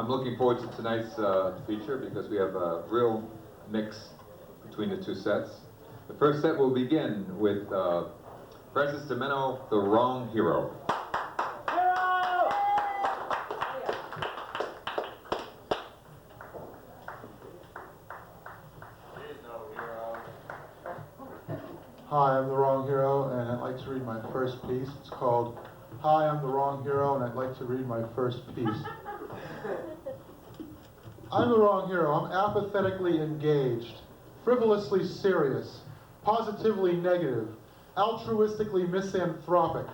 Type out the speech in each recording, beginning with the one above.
I'm looking forward to tonight's feature because we have a real mix between the two sets. The first set will begin with Francis DiMenno, The Wrong Hero. Hi, I'm the Wrong Hero, and I'd like to read my first piece. It's called Hi, I'm the Wrong Hero, and I'd like to read my first piece. I'm the wrong hero. I'm apathetically engaged, frivolously serious, positively negative, altruistically misanthropic,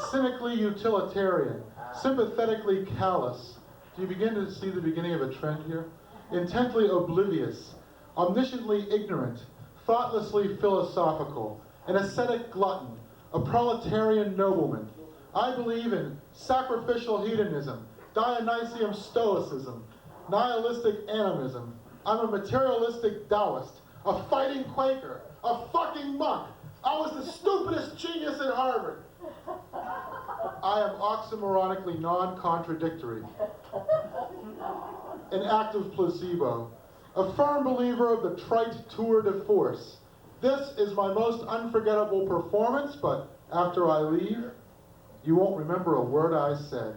cynically utilitarian, sympathetically callous. Do you begin to see the beginning of a trend here? Intently oblivious, omnisciently ignorant, thoughtlessly philosophical, an ascetic glutton, a proletarian nobleman. I believe in sacrificial hedonism, Dionysian stoicism, nihilistic animism. I'm a materialistic Taoist, a fighting Quaker, a fucking monk. I was the stupidest genius at Harvard. I am oxymoronically non-contradictory, an active placebo, a firm believer of the trite tour de force. This is my most unforgettable performance, but after I leave, you won't remember a word I said.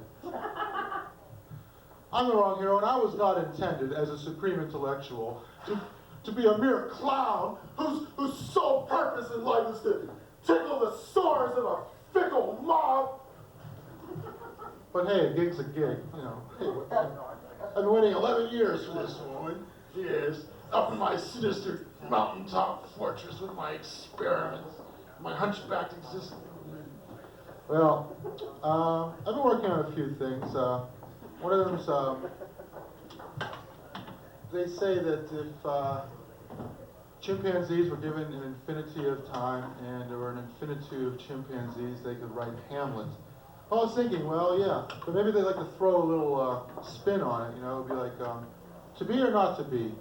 I'm the wrong hero, and I was not intended as a supreme intellectual to be a mere clown whose sole purpose in life is to tickle the sores of a fickle mob. But hey, a gig's a gig, you know. Hey, I've been waiting 11 years for this woman. She is up in my sinister mountaintop fortress with my experiments, my hunchbacked existence. Well, I've been working on a few things. One of them is, they say that if chimpanzees were given an infinity of time and there were an infinitude of chimpanzees, they could write Hamlet. I was thinking, well, yeah, but maybe they'd like to throw a little spin on it, you know, it'd be like, to be or not to be,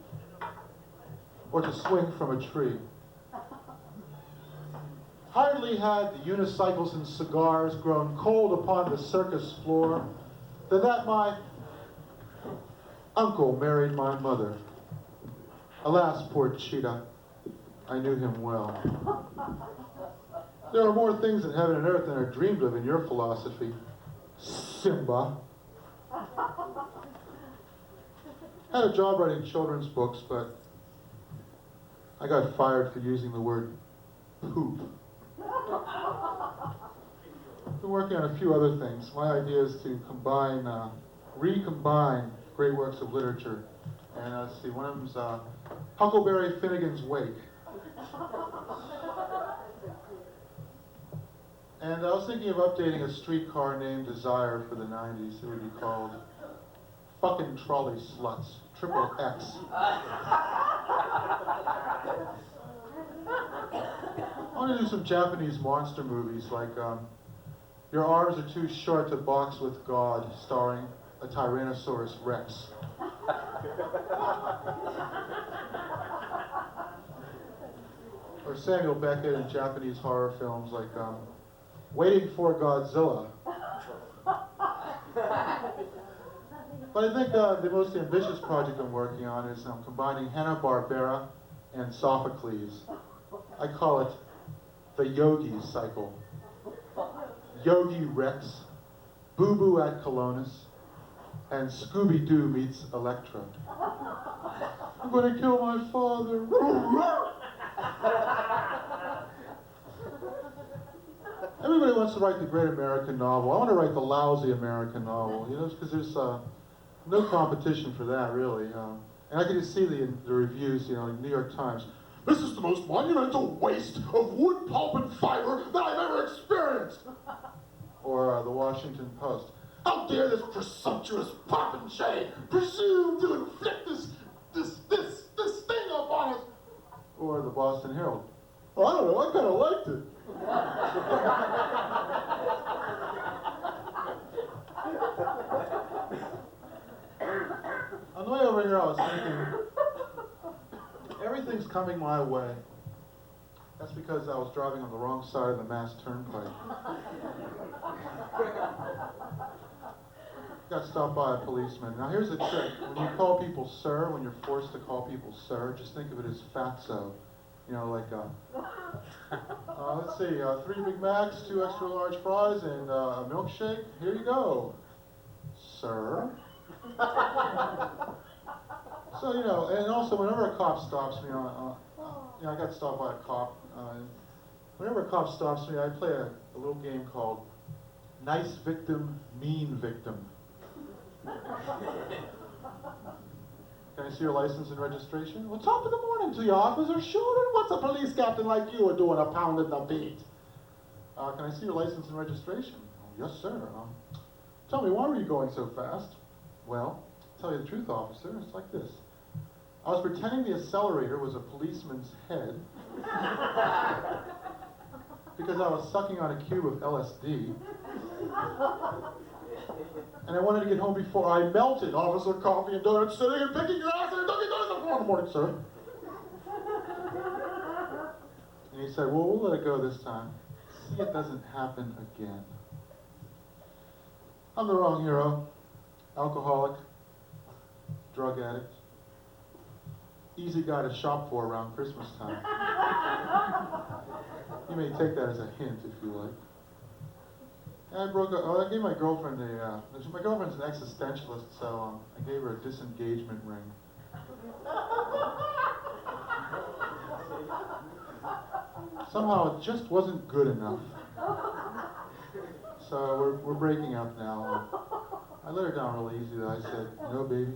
or to swing from a tree. Hardly had the unicycles and cigars grown cold upon the circus floor than that my uncle married my mother. Alas, poor cheetah, I knew him well. There are more things in heaven and earth than are dreamed of in your philosophy, Simba. I had a job writing children's books, but I got fired for using the word poop. I've been working on a few other things. My idea is to combine, recombine great works of literature. And let's see, one of them is Huckleberry Finnegan's Wake. And I was thinking of updating a streetcar named Desire for the 90s. It would be called Fucking Trolley Sluts, Triple X. I want to do some Japanese monster movies like Your Arms Are Too Short to Box with God, starring a Tyrannosaurus Rex. Or Samuel Beckett in Japanese horror films like Waiting for Godzilla. But I think the most ambitious project I'm working on is combining Hanna-Barbera and Sophocles. I call it the Yogi cycle. Yogi Rex, Boo Boo at Colonus, and Scooby-Doo meets Electra. I'm going to kill my father. Everybody wants to write the great American novel. I want to write the lousy American novel, you know, because there's no competition for that, really. And I can just see the reviews, you know, in the New York Times. This is the most monumental waste of wood, pulp, and fiber that I've ever experienced. Or the Washington Post. How dare this presumptuous popinjay presume to inflict this thing upon us? Or the Boston Herald. Well, I don't know, I kind of liked it. On the way over here, I was thinking, everything's coming my way. That's because I was driving on the wrong side of the Mass Turnpike. got stopped by a policeman. Now here's the trick. When you call people sir, when you're forced to call people sir, just think of it as fatso. You know, like, let's see, 3 Big Macs, 2 extra large fries, and a milkshake. Here you go, sir. So, you know, and also whenever a cop stops me, you know, I got stopped by a cop. Whenever a cop stops me, I play a little game called Nice Victim, Mean Victim. Can I see your license and registration? Well, top of the morning to you, officer. Sure, and what's a police captain like you are doing a pound in the beat? Can I see your license and registration? Oh, yes, sir. Tell me, why were you going so fast? Well, to tell you the truth, officer, it's like this. I was pretending the accelerator was a policeman's head because I was sucking on a cube of LSD. And I wanted to get home before I melted. Officer, coffee and donuts, sitting and picking your ass and Dunkin' Donuts at 4 in the morning, sir. And he said, well, we'll let it go this time. See it doesn't happen again. I'm the wrong hero. Alcoholic. Drug addict. Easy guy to shop for around Christmas time. You may take that as a hint if you like. And I gave my girlfriend my girlfriend's an existentialist, so I gave her a disengagement ring. Somehow it just wasn't good enough. So we're breaking up now. I let her down real easy though. I said, you know, baby,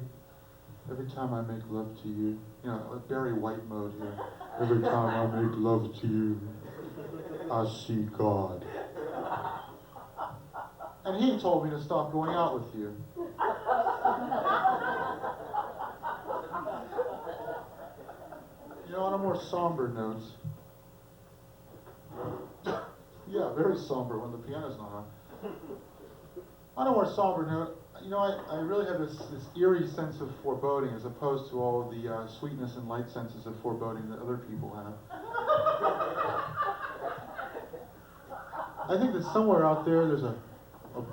every time I make love to you, you know, Barry White mode here. Every time I make love to you, I see God. And he told me to stop going out with you. You know, on a more somber note, yeah, very somber when the piano's not on. On a more somber note, you know, I really have this eerie sense of foreboding as opposed to all of the sweetness and light senses of foreboding that other people have. I think that somewhere out there there's a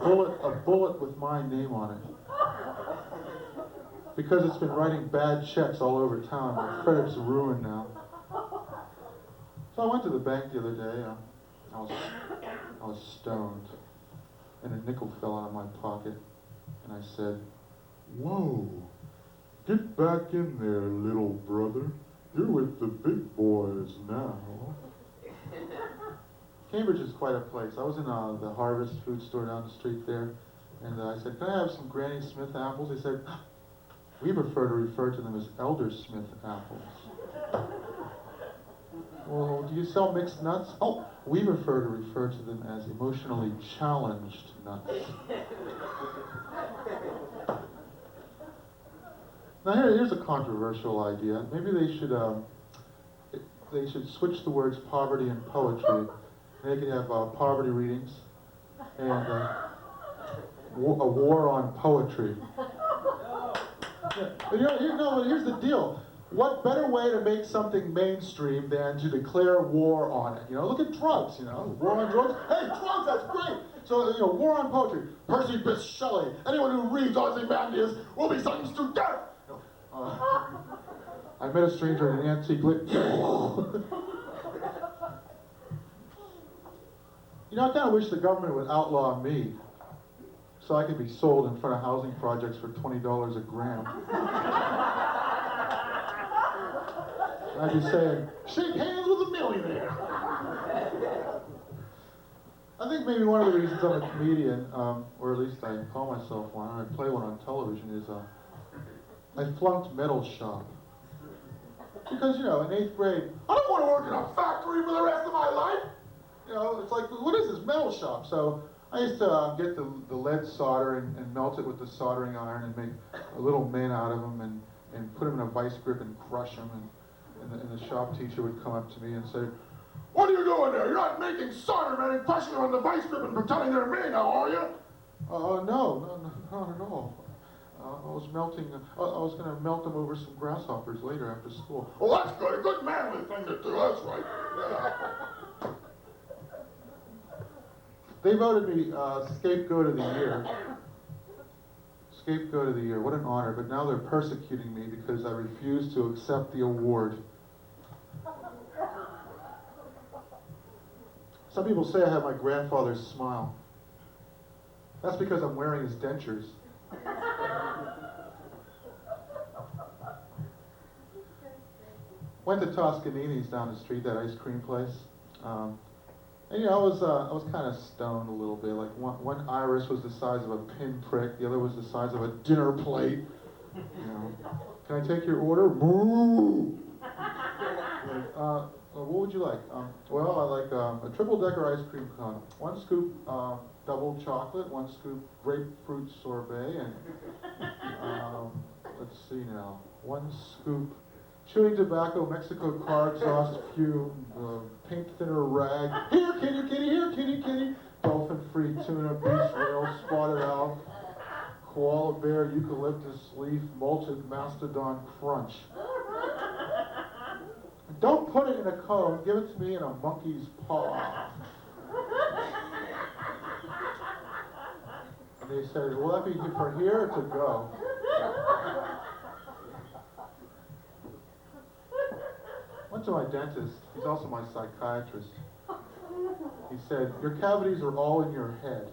bullet with my name on it. Because it's been writing bad checks all over town. My credit's ruined now. So I went to the bank the other day. I was stoned. And a nickel fell out of my pocket. And I said, whoa, get back in there, little brother. You're with the big boys now. Cambridge is quite a place. I was in the Harvest food store down the street there, and I said, can I have some Granny Smith apples? They said, we prefer to refer to them as Elder Smith apples. Well, do you sell mixed nuts? Oh, we prefer to refer to them as emotionally challenged nuts. Now here's a controversial idea. Maybe they should switch the words poverty and poetry. They could have poverty readings and a war on poetry. Yeah. But here's the deal. What better way to make something mainstream than to declare war on it? You know, look at drugs, you know, war on drugs. Hey, drugs, that's great. So, you know, war on poetry. Percy Bysshe Shelley. Anyone who reads Ozymandias will be sentenced to death. I met a stranger in an antique You know, I kind of wish the government would outlaw me so I could be sold in front of housing projects for $20 a gram. I'd be saying, shake hands with a millionaire. I think maybe one of the reasons I'm a comedian, or at least I call myself one, and I play one on television, is I flunked metal shop. Because, you know, in 8th grade, I don't want to work in a factory for the rest of my life. You know, it's like, what is this metal shop? So I used to get the lead solder and melt it with the soldering iron and make little men out of them and put them in a vice grip and crush them. And the shop teacher would come up to me and say, what are you doing there? You're not making solder men and crushing them on the vice grip and pretending they're me now, are you? No, not at all. I was going to melt them over some grasshoppers later after school. Oh, that's good. A good manly thing to do. That's right. Yeah. They voted me scapegoat of the year. scapegoat of the year. What an honor. But now they're persecuting me because I refuse to accept the award. Some people say I have my grandfather's smile. That's because I'm wearing his dentures. Went to Toscanini's down the street, that ice cream place. And you know, I was kind of stoned a little bit. Like one iris was the size of a pinprick, the other was the size of a dinner plate. You know, can I take your order? Moo! What would you like? Well, I like a triple-decker ice cream cone. 1 scoop double chocolate, 1 scoop grapefruit sorbet, and let's see now, 1 scoop chewing tobacco, Mexico car exhaust fume, paint thinner rag. Here, kitty, kitty, here, kitty, kitty. Dolphin-free tuna, beach whale, spotted owl, koala bear, eucalyptus leaf, malted mastodon crunch. Don't put it in a cone, give it to me in a monkey's paw. And they said, will that be for here or to go? Went to my dentist, he's also my psychiatrist. He said, your cavities are all in your head.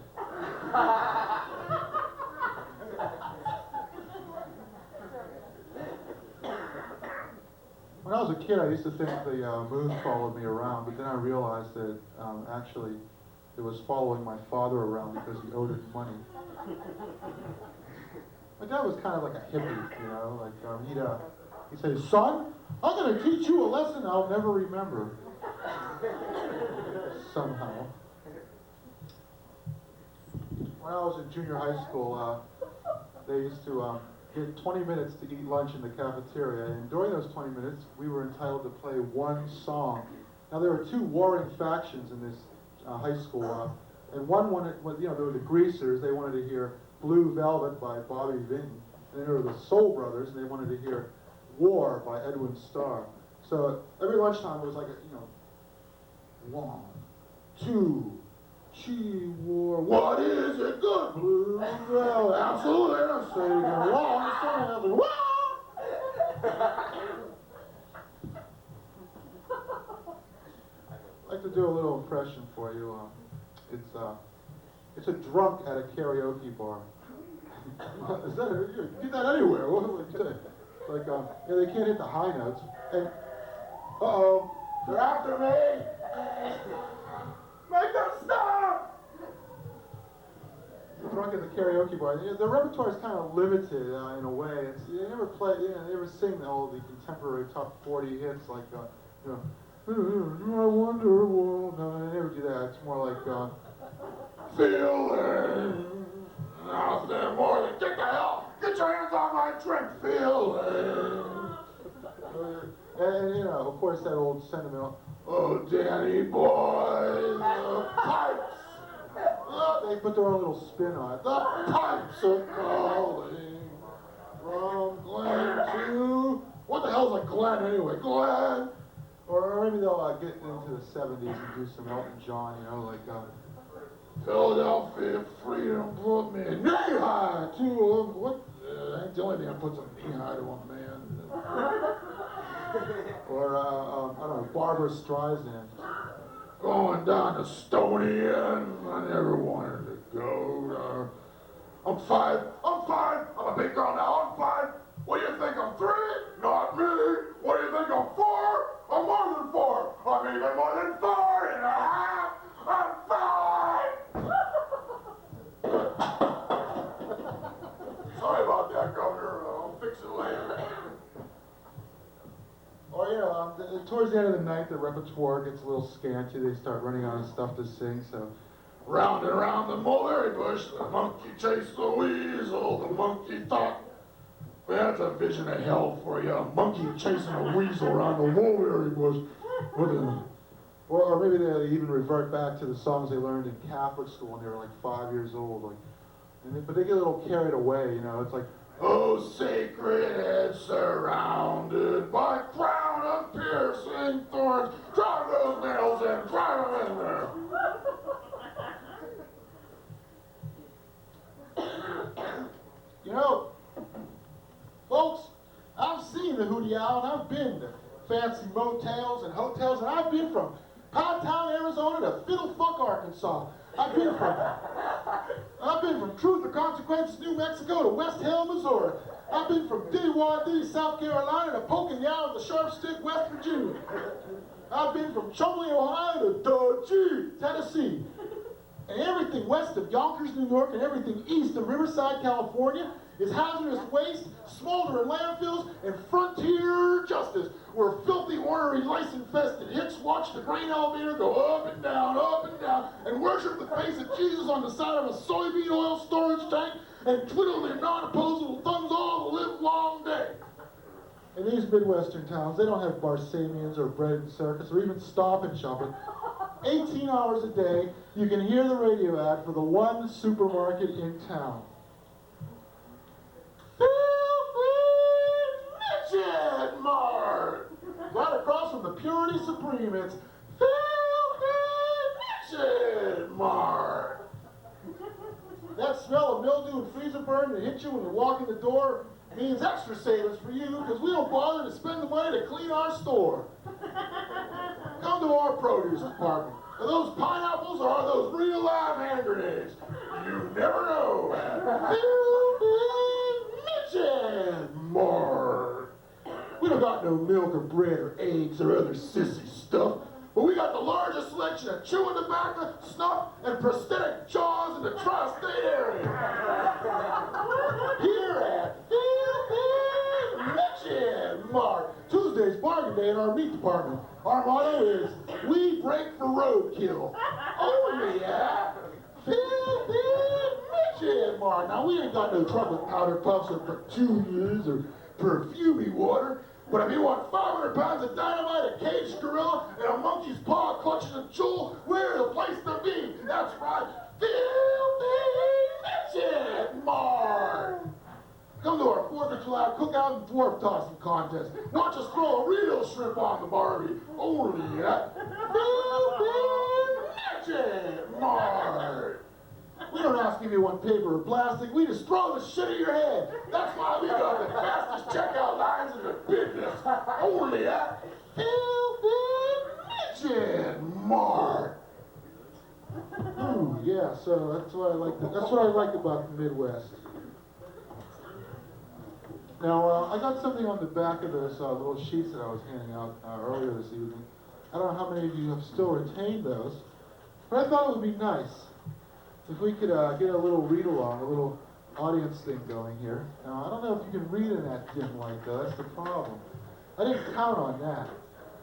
When I was a kid, I used to think the moon followed me around, but then I realized that actually it was following my father around because he owed it money. My dad was kind of like a hippie, you know, like he'd say, son, I'm going to teach you a lesson I'll never remember. Somehow. When I was in junior high school, they used to get 20 minutes to eat lunch in the cafeteria, and during those 20 minutes, we were entitled to play 1 song. Now, there were 2 warring factions in this high school, and one wanted, you know, there were the Greasers, they wanted to hear Blue Velvet by Bobby Vinton, and then there were the Soul Brothers, and they wanted to hear War by Edwin Starr. So every lunchtime it was like, you know, 1, 2, she wore, what is it good, Blue Velvet? Absolutely, I'm saying, wow. I'd like to do a little impression for you. It's a drunk at a karaoke bar. Is that you get that anywhere? Like, yeah, they can't hit the high notes. And, uh-oh, they're after me! Make them stop! Drunk at the karaoke bar. The repertoire is kind of limited in a way. They never play, you know, they never sing all the contemporary top 40 hits like, you know, I wonder, no, they never do that. It's more like, feeling nothing more than get the hell, get your hands off my drink, feeling. And you know, of course, that old sentimental, oh, Danny boy, the pipes. They put their own little spin on it. The pipes are calling from Glen to, what the hell's a Glen anyway? Glen. Or maybe they'll get into the 70s and do some Elton John, you know, like, Philadelphia freedom put me knee high to him. What? Ain't the only thing that puts a knee high to a man. Or, I don't know, Barbara Streisand. Going down to Stony End. I never wanted to go. I'm 5. I'm a big girl now. I'm 5. What do you think? I'm 3? Not me. What do you think? I'm 4? I'm more than 4. I'm even more than 4 and a half. I'm 5. Sorry about that, Governor. I'll fix it later. Or, you know, towards the end of the night, the repertoire gets a little scanty. They start running out of stuff to sing, so. Round and round the mulberry bush, the monkey chased the weasel. The monkey thought, well, that's a vision of hell for you. A monkey chasing a weasel around the mulberry bush. Or maybe they even revert back to the songs they learned in Catholic school when they were like 5 years old. Like, but they get a little carried away, you know. It's like, oh, sacred head surrounded by crown of piercing thorns. Drive those nails in, drive them in there. You know, booty out, and I've been to fancy motels and hotels, and I've been from Cottown, Arizona to Fiddlefuck, Arkansas. I've been from Truth or Consequences, New Mexico to West Hill, Missouri. I've been from Diddy, South Carolina to Pocoyow and the Sharp Stick, West Virginia. I've been from Chumley, Ohio to Dodge, Tennessee. And everything west of Yonkers, New York, and everything east of Riverside, California is hazardous waste, smoldering landfills, and frontier justice, where filthy, ornery, lice-infested hicks watch the grain elevator go up and down, and worship the face of Jesus on the side of a soybean oil storage tank, and twiddle their non-opposable thumbs all the live long day. In these Midwestern towns, they don't have Barsamians or bread and circus or even Stop and Shopping. 18 hours a day, you can hear the radio ad for the one supermarket in town. Midget Mart! Right across from the Purity Supreme, it's Midget Mart! That smell of mildew and freezer burn that hits you when you walk in the door means extra savings for you, because we don't bother to spend the money to clean our store. Come to our produce department. Are those pineapples or are those real live hand grenades? You never know. Midget Mart. We don't got no milk or bread or eggs or other sissy stuff, but we got the largest selection of chewing tobacco, snuff, and prosthetic jaws in the tri-state area. Here at Midget Mart, Tuesday's bargain day in our meat department. Our motto is, we break for roadkill. Only at Midget Mart. Now, we ain't got no trouble with powder puffs or petunias or perfumey water, but if you want 500 pounds of dynamite, a caged gorilla, and a monkey's paw clutching a jewel, we're the place to be. That's right, Midget Mart. Come to our 4th of July cookout and dwarf tossing contest. Watch us throw a real shrimp on the Barbie. Only at Midget Mart. We don't ask if you want paper or plastic. We just throw the shit at your head. That's why we got the fastest checkout lines in the business. Only at Midget Mart. Ooh, yeah. So that's what I like. That's what I like about the Midwest. Now, I got something on the back of those little sheets that I was handing out earlier this evening. I don't know how many of you have still retained those, but I thought it would be nice if we could get a little read-along, a little audience thing going here. Now, I don't know if you can read in that dim light, though. That's the problem. I didn't count on that.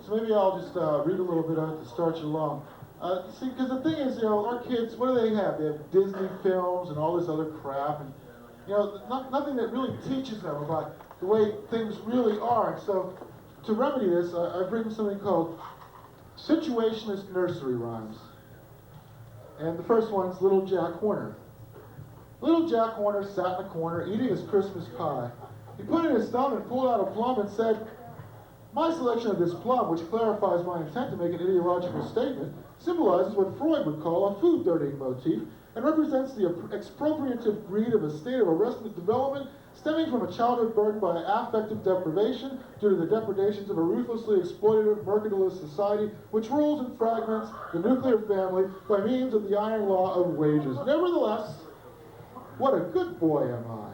So maybe I'll just read a little bit of it to start you along. See, because the thing is, our kids, what do they have? They have Disney films and all this other crap, and nothing that really teaches them about the way things really are. And so, to remedy this, I've written something called Situationist Nursery Rhymes. And the first one's Little Jack Horner. Little Jack Horner sat in a corner eating his Christmas pie. He put in his thumb and pulled out a plum and said, "My selection of this plum, which clarifies my intent to make an ideological statement, symbolizes what Freud would call a food dirtying motif, and represents the expropriative greed of a state of arrested development stemming from a childhood burdened by affective deprivation due to the depredations of a ruthlessly exploitative, mercantilist society which rules and fragments the nuclear family by means of the iron law of wages. Nevertheless, what a good boy am I."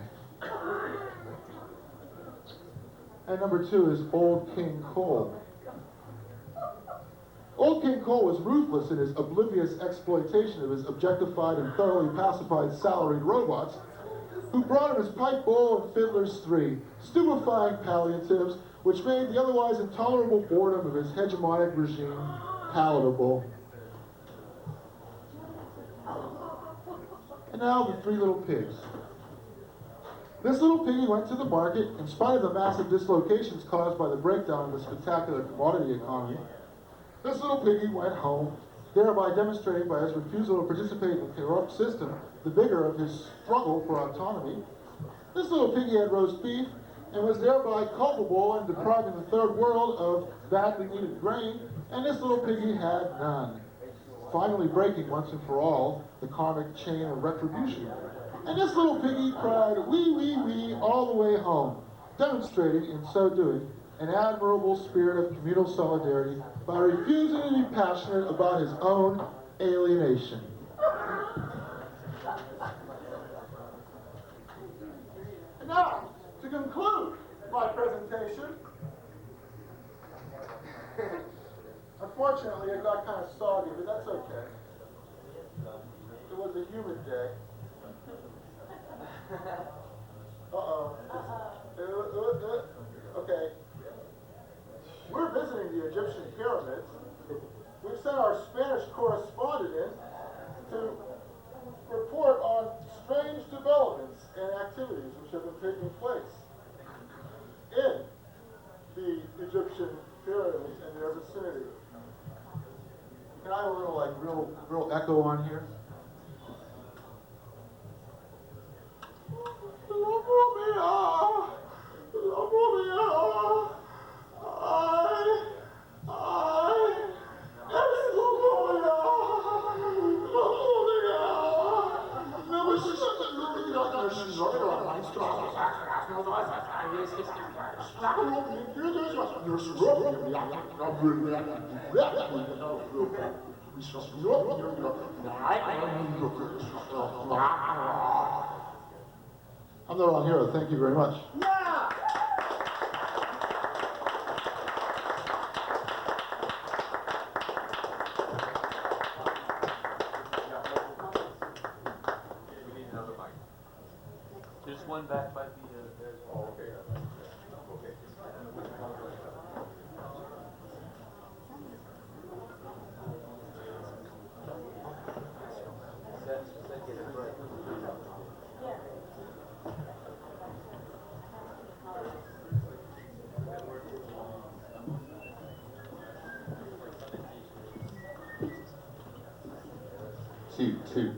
And number 2 is Old King Cole. Old King Cole was ruthless in his oblivious exploitation of his objectified and thoroughly pacified salaried robots, who brought him his pipe bowl and Fiddler's 3, stupefying palliatives which made the otherwise intolerable boredom of his hegemonic regime palatable. And now the 3 little pigs. This little piggy went to the market in spite of the massive dislocations caused by the breakdown of the spectacular commodity economy. This little piggy went home, thereby demonstrating by his refusal to participate in the corrupt system the vigor of his struggle for autonomy. This little piggy had roast beef and was thereby culpable in depriving the third world of badly needed grain, and this little piggy had none, finally breaking once and for all the karmic chain of retribution. And this little piggy cried, "Wee, wee, wee," all the way home, demonstrating in so doing an admirable spirit of communal solidarity by refusing to be passionate about his own alienation. And now, to conclude my presentation, unfortunately it got kind of soggy, but that's okay. It was a humid day. Uh-oh. Okay. We're visiting the Egyptian pyramids. We've sent our Spanish correspondent in to report on strange developments and activities which have been taking place in the Egyptian pyramids and their vicinity. Can I have a little, like, real echo on here? I'm the wrong hero. Thank you very much. Yeah! We need another mic. There's one back by the. Oh, okay. Okay. Two.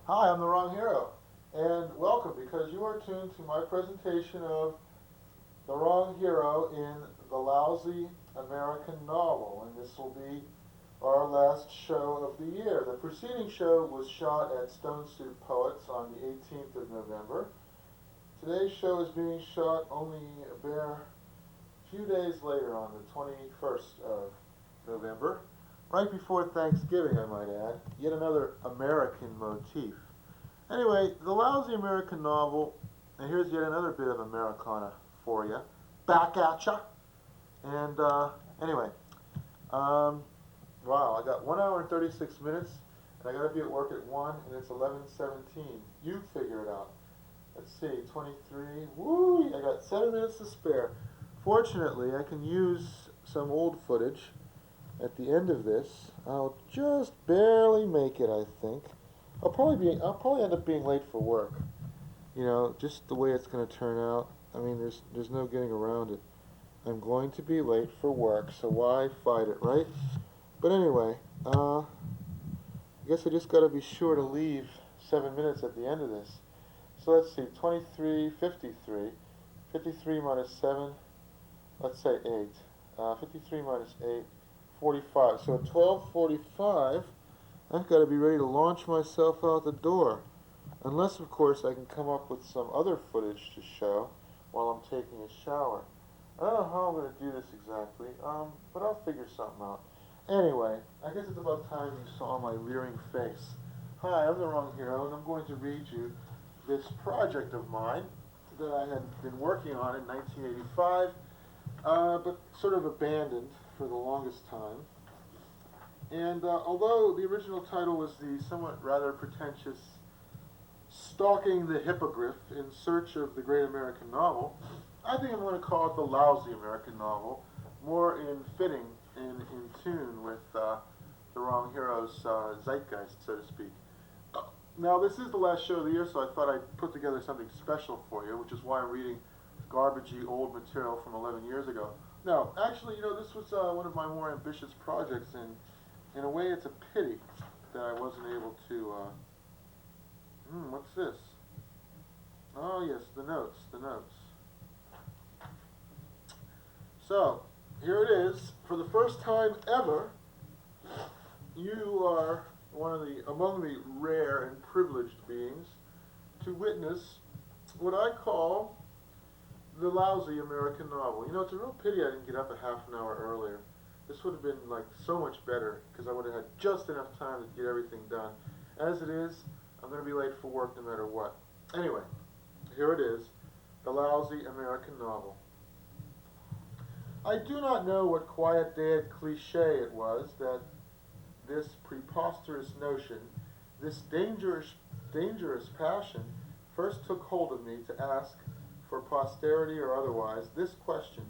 Hi, I'm the wrong hero, and welcome, because you are tuned to my presentation of The Wrong Hero in the Lousy American Novel, and this will be our last show of the year. The preceding show was shot at Stone Soup Poets on the 18th of November. Today's show is being shot only a bare few days later on the 21st of November, right before Thanksgiving, I might add. Yet another American motif. Anyway, The Lousy American Novel, and here's yet another bit of Americana for you. Back at ya. And anyway, wow, I got 1 hour and 36 minutes, and I got to be at work at 1, and it's 11:17. You figure it out. Let's see, 23. Woo! I got 7 minutes to spare. Fortunately, I can use some old footage at the end of this. I'll just barely make it, I think. I'll probably end up being late for work. You know, just the way it's going to turn out. I mean, there's no getting around it. I'm going to be late for work, so why fight it, right? But anyway, I guess I just got to be sure to leave 7 minutes at the end of this. So let's see, 23, 53. 53 minus 7, let's say 8. 53 minus 8, 45. So at 12:45, I've got to be ready to launch myself out the door. Unless, of course, I can come up with some other footage to show while I'm taking a shower. I don't know how I'm going to do this exactly, but I'll figure something out. Anyway, I guess it's about time you saw my leering face. Hi, I'm the Wrong Hero, and I'm going to read you this project of mine that I had been working on in 1985, but sort of abandoned for the longest time. And although the original title was the somewhat rather pretentious Stalking the Hippogriff in Search of the Great American Novel, I think I'm going to call it The Lousy American Novel, more in fitting and in tune with the Wrong Hero's zeitgeist, so to speak. Now, this is the last show of the year, so I thought I'd put together something special for you, which is why I'm reading garbagey old material from 11 years ago. No, actually, you know, this was one of my more ambitious projects, and in a way it's a pity that I wasn't able to, what's this? Oh yes, the notes, the notes. So, here it is. For the first time ever, you are among the rare and privileged beings to witness what I call the lousy American novel. You know, it's a real pity I didn't get up a half an hour earlier. This would have been like so much better because I would have had just enough time to get everything done. As it is, I'm going to be late for work no matter what. Anyway, here it is, the lousy American novel. I do not know what quiet dead cliche it was that this preposterous notion, this dangerous passion, first took hold of me to ask, for posterity or otherwise, this question,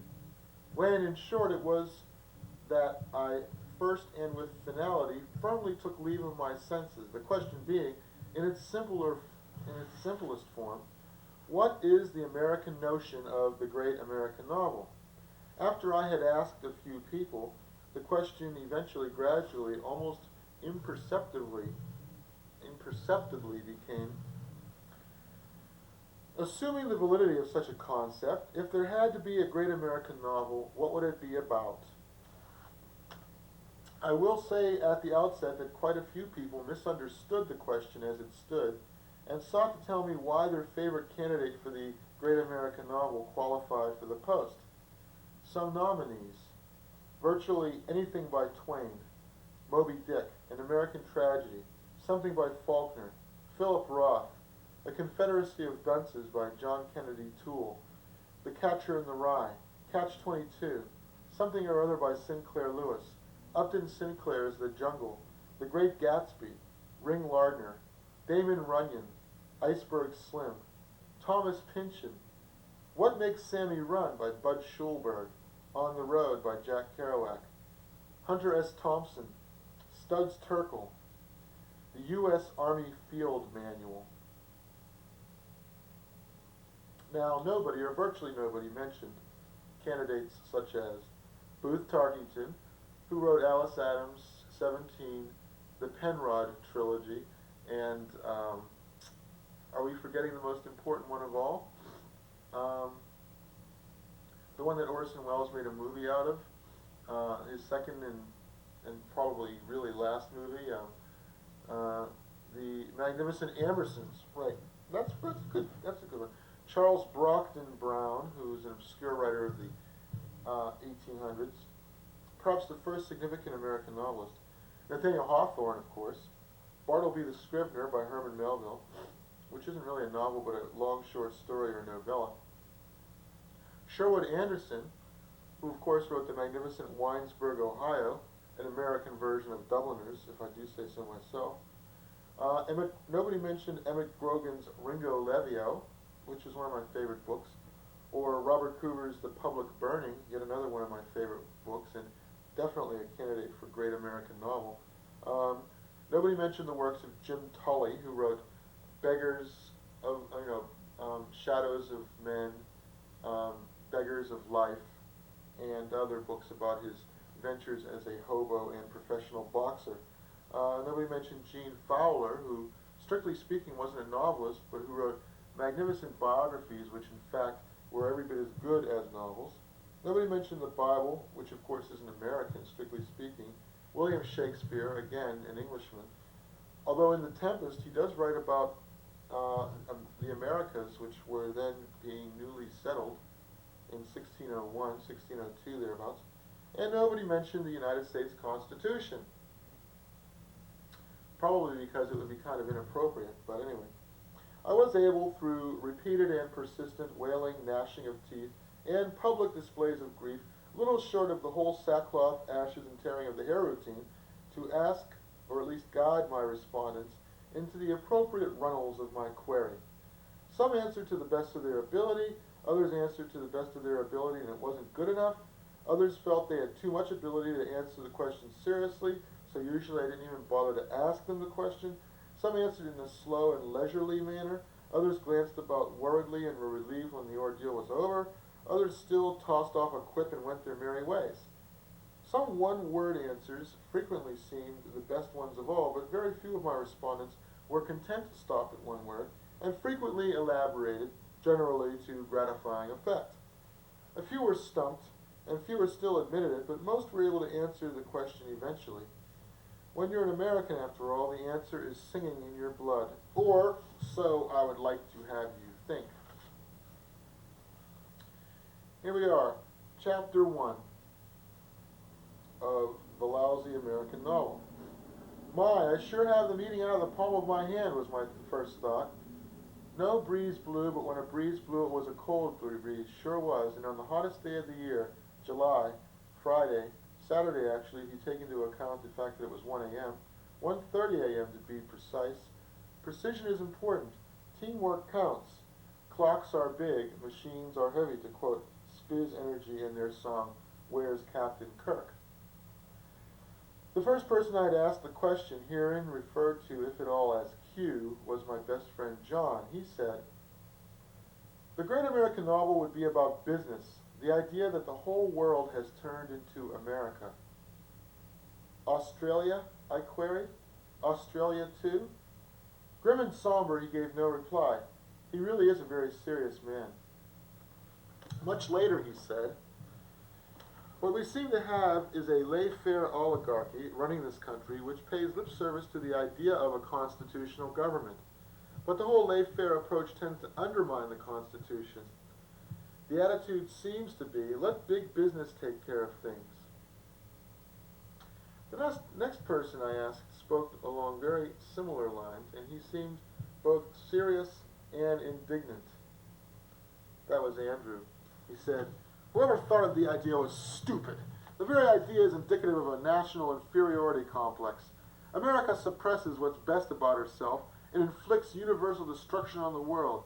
when in short it was that I first and with finality firmly took leave of my senses, the question being, in its simplest form, what is the American notion of the great American novel? After I had asked a few people, the question eventually, gradually, almost imperceptibly became, assuming the validity of such a concept, if there had to be a great American novel, what would it be about? I will say at the outset that quite a few people misunderstood the question as it stood and sought to tell me why their favorite candidate for the great American novel qualified for the post. Some nominees: virtually anything by Twain, Moby Dick, An American Tragedy, something by Faulkner, Philip Roth, A Confederacy of Dunces by John Kennedy Toole, The Catcher in the Rye, Catch-22, something or other by Sinclair Lewis, Upton Sinclair's The Jungle, The Great Gatsby, Ring Lardner, Damon Runyon, Iceberg Slim, Thomas Pynchon, What Makes Sammy Run by Bud Schulberg, On the Road by Jack Kerouac, Hunter S. Thompson, Studs Terkel, The U.S. Army Field Manual. Now, nobody, or virtually nobody, mentioned candidates such as Booth Tarkington, who wrote Alice Adams, 17, the Penrod trilogy, and are we forgetting the most important one of all? The one that Orson Welles made a movie out of, his second and probably really last movie, The Magnificent Ambersons. Right, that's good. That's a good one. Charles Brockden Brown, who's an obscure writer of the 1800s, perhaps the first significant American novelist. Nathaniel Hawthorne, of course. Bartleby the Scrivener by Herman Melville, which isn't really a novel but a long short story or novella. Sherwood Anderson, who of course wrote The Magnificent Winesburg, Ohio, an American version of Dubliners, if I do say so myself. Nobody mentioned Emmett Grogan's Ringo Levio, which is one of my favorite books, or Robert Coover's The Public Burning, yet another one of my favorite books, and definitely a candidate for great American novel. Nobody mentioned the works of Jim Tully, who wrote Beggars of, Shadows of Men, Beggars of Life, and other books about his ventures as a hobo and professional boxer. Nobody mentioned Gene Fowler, who, strictly speaking, wasn't a novelist, but who wrote magnificent biographies, which in fact were every bit as good as novels. Nobody mentioned the Bible, which of course isn't American, strictly speaking. William Shakespeare, again, an Englishman. Although in The Tempest, he does write about the Americas, which were then being newly settled in 1601, 1602, thereabouts. And nobody mentioned the United States Constitution. Probably because it would be kind of inappropriate, but anyway. I was able, through repeated and persistent wailing, gnashing of teeth, and public displays of grief, little short of the whole sackcloth, ashes, and tearing of the hair routine, to ask, or at least guide my respondents, into the appropriate runnels of my query. Some answered to the best of their ability, others answered to the best of their ability and it wasn't good enough, others felt they had too much ability to answer the question seriously, so usually I didn't even bother to ask them the question. Some answered in a slow and leisurely manner, others glanced about worriedly and were relieved when the ordeal was over, others still tossed off a quip and went their merry ways. Some one-word answers frequently seemed the best ones of all, but very few of my respondents were content to stop at one word, and frequently elaborated, generally to gratifying effect. A few were stumped, and fewer still admitted it, but most were able to answer the question eventually. When you're an American, after all, the answer is singing in your blood, or so I would like to have you think. Here we are, Chapter 1 of the Lousy American Novel. My, I sure have the meeting out of the palm of my hand, was my first thought. No breeze blew, but when a breeze blew, it was a cold breeze, sure was, and on the hottest day of the year, July, Friday, Saturday actually, if you take into account the fact that it was 1 a.m., 1:30 a.m. to be precise. Precision is important. Teamwork counts. Clocks are big, machines are heavy, to quote Spiz Energy in their song, Where's Captain Kirk? The first person I'd asked the question, herein referred to, if at all, as Q, was my best friend John. He said, the great American novel would be about business, the idea that the whole world has turned into America. Australia, I queried. Australia too? Grim and somber, he gave no reply. He really is a very serious man. Much later, he said, what we seem to have is a laissez-faire oligarchy running this country which pays lip service to the idea of a constitutional government. But the whole laissez-faire approach tends to undermine the Constitution. The attitude seems to be, let big business take care of things. The next person I asked spoke along very similar lines, and he seemed both serious and indignant. That was Andrew. He said, whoever thought of the idea was stupid. The very idea is indicative of a national inferiority complex. America suppresses what's best about herself and inflicts universal destruction on the world.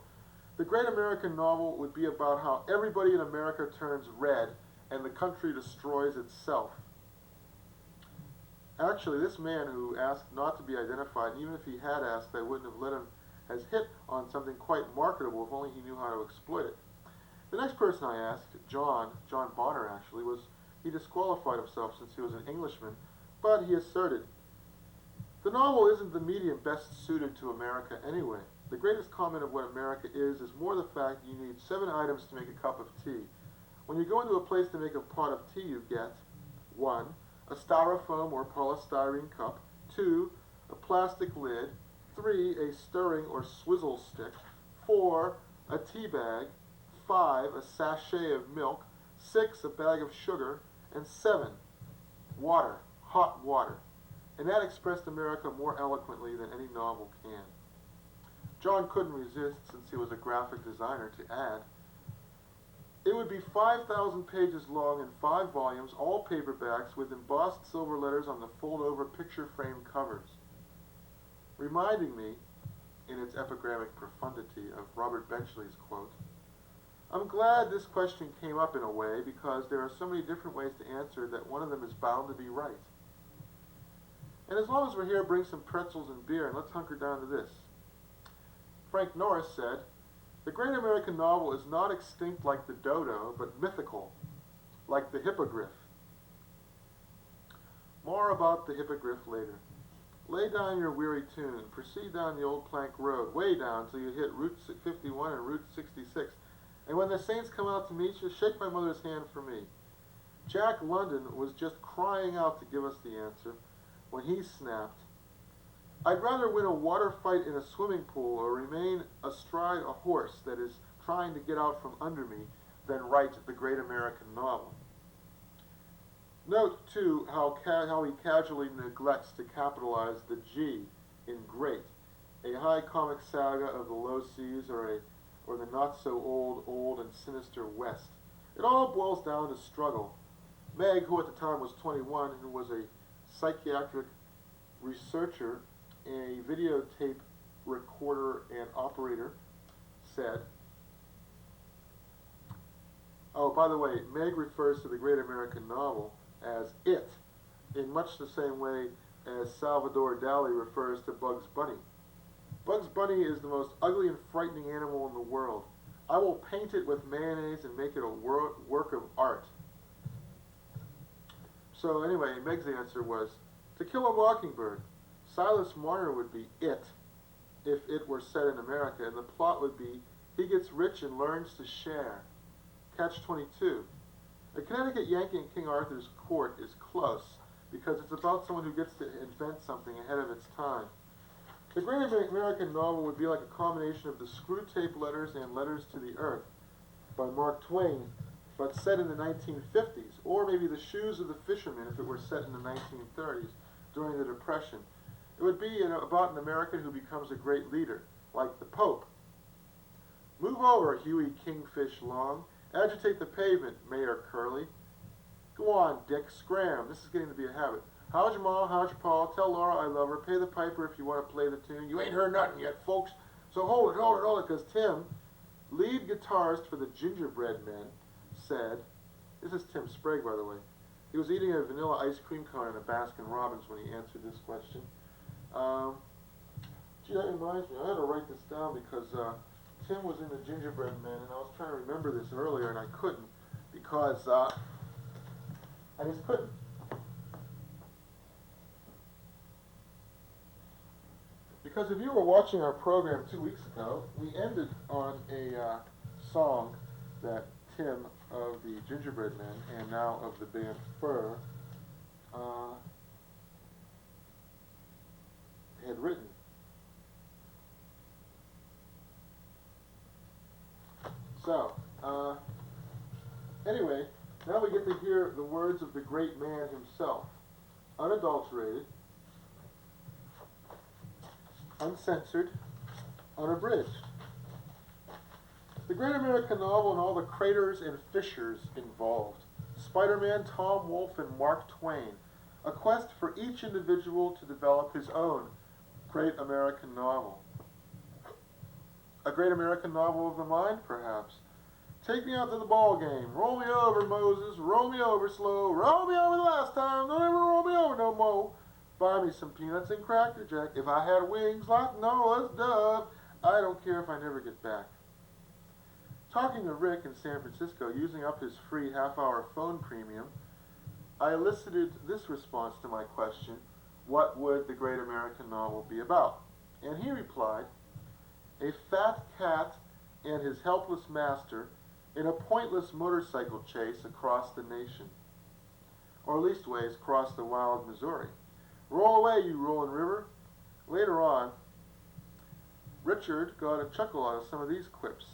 The great American novel would be about how everybody in America turns red and the country destroys itself. Actually, this man who asked not to be identified, and even if he had asked, I wouldn't have let him, has hit on something quite marketable if only he knew how to exploit it. The next person I asked, John Bonner actually, he disqualified himself since he was an Englishman, but he asserted, the novel isn't the medium best suited to America anyway. The greatest comment of what America is more the fact you need 7 items to make a cup of tea. When you go into a place to make a pot of tea, you get 1. A styrofoam or polystyrene cup, 2. A plastic lid, 3. A stirring or swizzle stick, 4. A tea bag, 5. A sachet of milk, 6. A bag of sugar, and 7. Water, hot water. And that expressed America more eloquently than any novel can. John couldn't resist, since he was a graphic designer, to add, it would be 5,000 pages long in 5 volumes, all paperbacks, with embossed silver letters on the fold-over picture frame covers, reminding me, in its epigrammic profundity, of Robert Benchley's quote, I'm glad this question came up in a way, because there are so many different ways to answer that one of them is bound to be right. And as long as we're here, bring some pretzels and beer, and let's hunker down to this. Frank Norris said, the great American novel is not extinct like the dodo, but mythical, like the hippogriff. More about the hippogriff later. Lay down your weary tune, proceed down the old plank road, way down till you hit Route 51 and Route 66, and when the saints come out to meet you, shake my mother's hand for me. Jack London was just crying out to give us the answer when he snapped, I'd rather win a water fight in a swimming pool or remain astride a horse that is trying to get out from under me than write the great American novel. Note, too, how he casually neglects to capitalize the G in great, a high comic saga of the low seas or the not-so-old and sinister West. It all boils down to struggle. Meg, who at the time was 21, who was a psychiatric researcher, a videotape recorder and operator, said, oh, by the way, Meg refers to the great American novel as it, in much the same way as Salvador Dali refers to Bugs Bunny. Bugs Bunny is the most ugly and frightening animal in the world. I will paint it with mayonnaise and make it a work of art. So anyway, Meg's answer was, To Kill a Mockingbird. Silas Marner would be it. if it were set in America, and the plot would be he gets rich and learns to share. Catch-22. A Connecticut Yankee in King Arthur's court is close because it's about someone who gets to invent something ahead of its time. The great American novel would be like a combination of the Screw Tape Letters and Letters to the Earth by Mark Twain, but set in the 1950s, or maybe The Shoes of the Fisherman if it were set in the 1930s during the Depression. It would be about an American who becomes a great leader, like the Pope. Move over, Huey Kingfish Long. Agitate the pavement, Mayor Curley. Go on, Dick, scram. This is getting to be a habit. How's your ma? How's your pa? Tell Laura I love her. Pay the piper if you want to play the tune. You ain't heard nothing yet, folks. So hold it, because Tim, lead guitarist for the Gingerbread Men, said, this is Tim Sprague, by the way. He was eating a vanilla ice cream cone in a Baskin-Robbins when he answered this question. Gee, that reminds me, I had to write this down because Tim was in the Gingerbread Men, and I was trying to remember this earlier, and I couldn't because I just couldn't. Because if you were watching our program 2 weeks ago, we ended on a song that Tim of the Gingerbread Men, and now of the band Fur, had written. So, anyway, now we get to hear the words of the great man himself, unadulterated, uncensored, unabridged. The great American novel and all the craters and fissures involved. Spider-Man, Tom Wolfe, and Mark Twain. A quest for each individual to develop his own great American novel. A great American novel of the mind, perhaps. Take me out to the ball game. Roll me over, Moses. Roll me over slow. Roll me over the last time. Don't ever roll me over no more. Buy me some peanuts and Cracker Jack. If I had wings like Noah's dove, I don't care if I never get back. Talking to Rick in San Francisco, using up his free half-hour phone premium, I elicited this response to my question, what would the great American novel be about? And he replied, a fat cat and his helpless master in a pointless motorcycle chase across the nation, or leastways across the wild Missouri. Roll away, you rolling river. Later on, Richard got a chuckle out of some of these quips.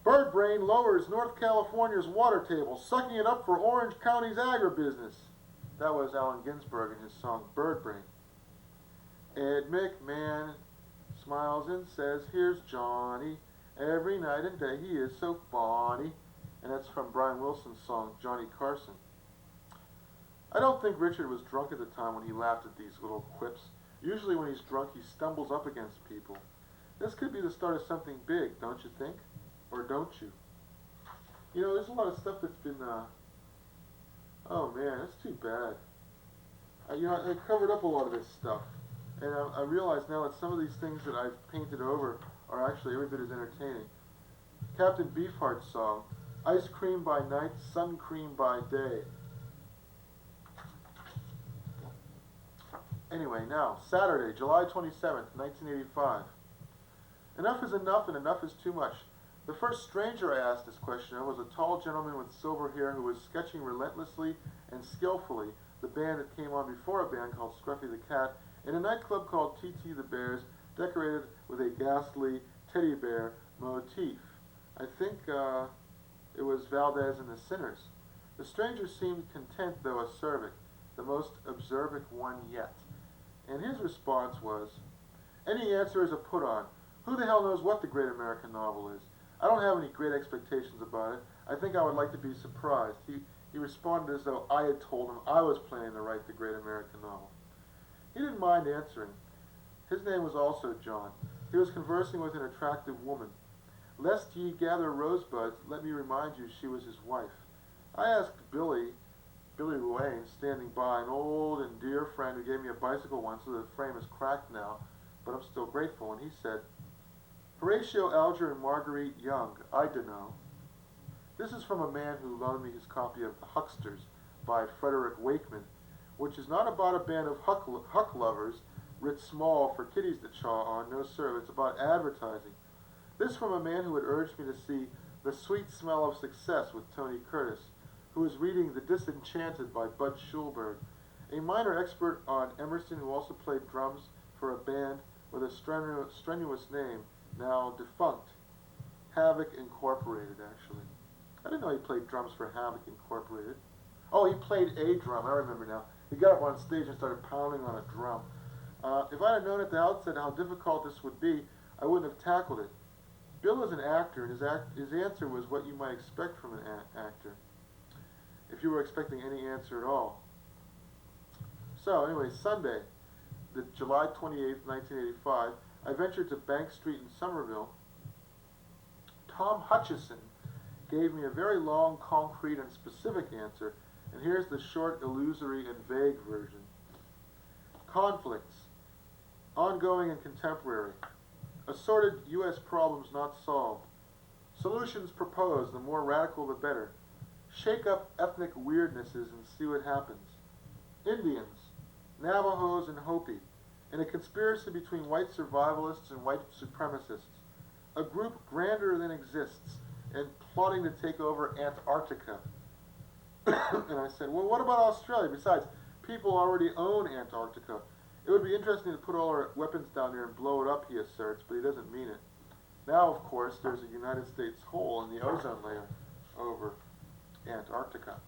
Bird brain lowers North California's water table, sucking it up for Orange County's agribusiness. That was Allen Ginsberg in his song Bird Brain. Ed McMahon smiles and says, here's Johnny. Every night and day he is so bonny. And that's from Brian Wilson's song Johnny Carson. I don't think Richard was drunk at the time when he laughed at these little quips. Usually when he's drunk he stumbles up against people. This could be the start of something big, don't you think? Or don't you? You know, there's a lot of stuff that's been, oh man, that's too bad. You know, I covered up a lot of this stuff. And I realize now that some of these things that I've painted over are actually every bit as entertaining. Captain Beefheart's song, Ice Cream by Night, Sun Cream by Day. Anyway, now, Saturday, July 27th, 1985. Enough is enough and enough is too much. The first stranger I asked this question of was a tall gentleman with silver hair who was sketching relentlessly and skillfully the band that came on before a band called Scruffy the Cat in a nightclub called T.T. the Bears, decorated with a ghastly teddy bear motif. I think it was Valdez and the Sinners. The stranger seemed content, though acerbic, the most observant one yet. And his response was, any answer is a put-on. Who the hell knows what the great American novel is? I don't have any great expectations about it. I think I would like to be surprised. He responded as though I had told him I was planning to write the great American novel. He didn't mind answering. His name was also John. He was conversing with an attractive woman. Lest ye gather rosebuds, let me remind you she was his wife. I asked Billy Ruane, standing by, an old and dear friend who gave me a bicycle once so the frame is cracked now, but I'm still grateful, and he said, Horatio Alger and Marguerite Young, I dunno. This is from a man who loaned me his copy of The Hucksters by Frederick Wakeman, which is not about a band of huck lovers, writ small for kiddies to chaw on. No, sir, it's about advertising. This from a man who had urged me to see The Sweet Smell of Success with Tony Curtis, who was reading The Disenchanted by Bud Schulberg, a minor expert on Emerson who also played drums for a band with a strenuous name, now defunct. Havoc Incorporated, actually. I didn't know he played drums for Havoc Incorporated. Oh, he played a drum, I remember now. He got up on stage and started pounding on a drum. If I had known at the outset how difficult this would be, I wouldn't have tackled it. Bill is an actor, and his answer was what you might expect from an actor, if you were expecting any answer at all. So, anyway, Sunday, the July 28th, 1985, I ventured to Bank Street in Somerville. Tom Hutchison gave me a very long, concrete, and specific answer, and here's the short, illusory, and vague version. Conflicts, ongoing and contemporary. Assorted U.S. problems not solved. Solutions proposed, the more radical the better. Shake up ethnic weirdnesses and see what happens. Indians, Navajos, and Hopi, in a conspiracy between white survivalists and white supremacists. A group grander than exists and plotting to take over Antarctica. And I said, well, what about Australia? Besides, people already own Antarctica. It would be interesting to put all our weapons down there and blow it up, he asserts, but he doesn't mean it. Now, of course, there's a United States hole in the ozone layer over Antarctica.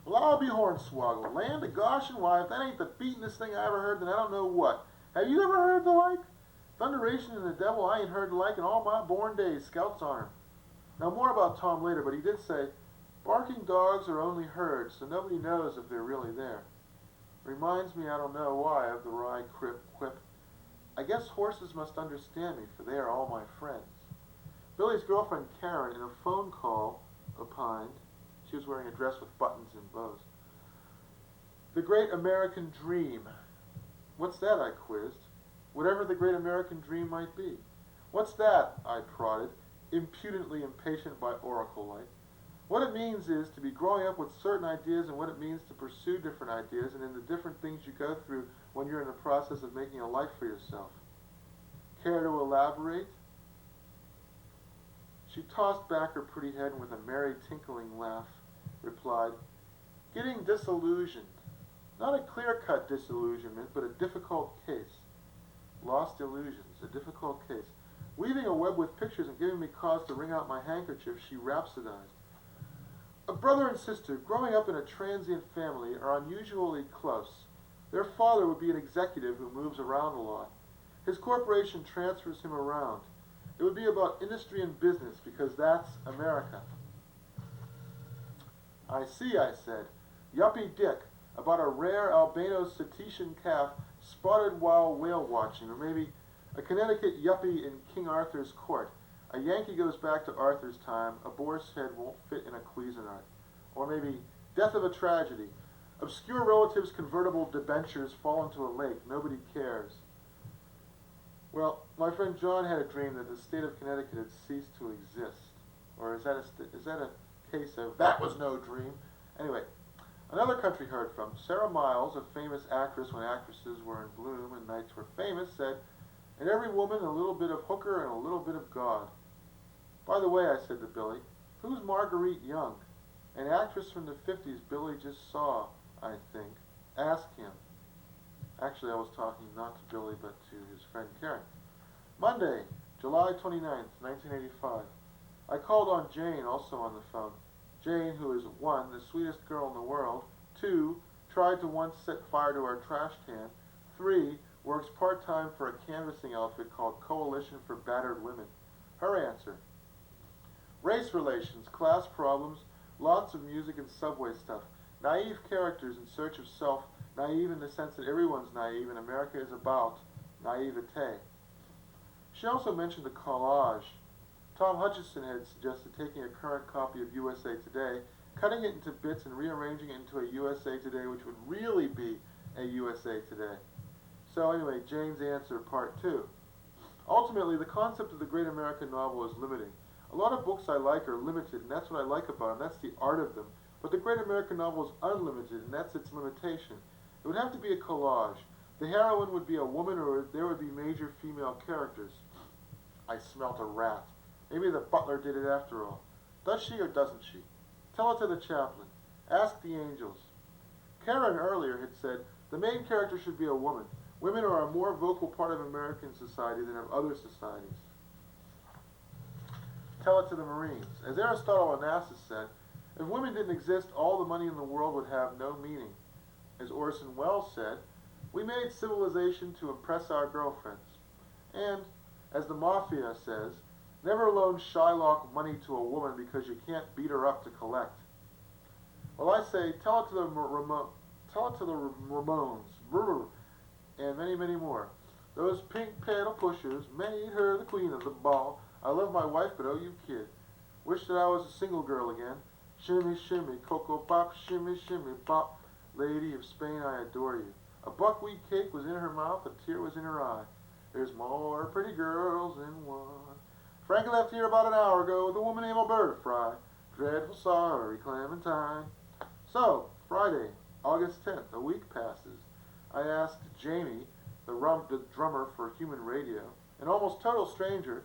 Well, I'll be hornswoggled. Land of Goshen, why, if that ain't the beatin'est thing I ever heard, then I don't know what. Have you ever heard the like? Thunderation and the devil, I ain't heard the like in all my born days. Scouts honor. Now, more about Tom later, but he did say, barking dogs are only heard, so nobody knows if they're really there. Reminds me, I don't know why, of the wry quip. I guess horses must understand me, for they are all my friends. Billy's girlfriend, Karen, in a phone call, opined, she was wearing a dress with buttons and bows. The great American dream. What's that, I quizzed. Whatever the great American dream might be. What's that, I prodded, impudently impatient by oracle-like. What it means is to be growing up with certain ideas and what it means to pursue different ideas and in the different things you go through when you're in the process of making a life for yourself. Care to elaborate? She tossed back her pretty head and with a merry tinkling laugh replied, getting disillusioned. Not a clear-cut disillusionment, but a difficult case. Lost illusions, a difficult case. Weaving a web with pictures and giving me cause to wring out my handkerchief, she rhapsodized. A brother and sister growing up in a transient family are unusually close. Their father would be an executive who moves around a lot. His corporation transfers him around. It would be about industry and business because that's America. I see, I said. Yuppie Dick, about a rare albino cetacean calf spotted while whale watching, or maybe a Connecticut yuppie in King Arthur's court. A Yankee goes back to Arthur's time, a boar's head won't fit in a Cuisinart. Or maybe death of a tragedy. Obscure relatives' convertible debentures fall into a lake. Nobody cares. Well, my friend John had a dream that the state of Connecticut had ceased to exist. Or is that a case of that was no dream? Anyway, another country heard from. Sarah Miles, a famous actress when actresses were in bloom and nights were famous, said, in every woman a little bit of hooker and a little bit of God. By the way, I said to Billy, who's Marguerite Young? An actress from the 50s Billy just saw, I think. Ask him. Actually, I was talking not to Billy, but to his friend Karen. Monday, July 29th, 1985. I called on Jane, also on the phone. Jane, who is 1, the sweetest girl in the world, 2, tried to once set fire to our trash can, 3, works part-time for a canvassing outfit called Coalition for Battered Women. Her answer. Race relations, class problems, lots of music and subway stuff. Naive characters in search of self, naive in the sense that everyone's naive and America is about naivete. She also mentioned the collage. Tom Hutchison had suggested taking a current copy of USA Today, cutting it into bits and rearranging it into a USA Today which would really be a USA Today. So anyway, Jane's answer, part 2. Ultimately, the concept of the great American novel is limiting. A lot of books I like are limited, and that's what I like about them. That's the art of them. But the great American novel is unlimited, and that's its limitation. It would have to be a collage. The heroine would be a woman or there would be major female characters. I smelt a rat. Maybe the butler did it after all. Does she or doesn't she? Tell it to the chaplain. Ask the angels. Karen earlier had said the main character should be a woman. Women are a more vocal part of American society than of other societies. Tell it to the Marines. As Aristotle Onassis said, if women didn't exist, all the money in the world would have no meaning. As Orson Welles said, we made civilization to impress our girlfriends. And, as the Mafia says, never loan Shylock money to a woman because you can't beat her up to collect. Well, I say, tell it to the Ramones, brr, and many, many more. Those pink pedal pushers made her the queen of the ball. I love my wife, but oh, you kid. Wish that I was a single girl again. Shimmy, shimmy, cocoa pop, shimmy, shimmy, pop. Lady of Spain, I adore you. A buckwheat cake was in her mouth, a tear was in her eye. There's more pretty girls than one. Frank left here about an hour ago with a woman named Alberta Fry. Dreadful sorry, Clementine. So, Friday, August 10th, a week passes. I asked Jamie, the drummer for Human Radio, an almost total stranger,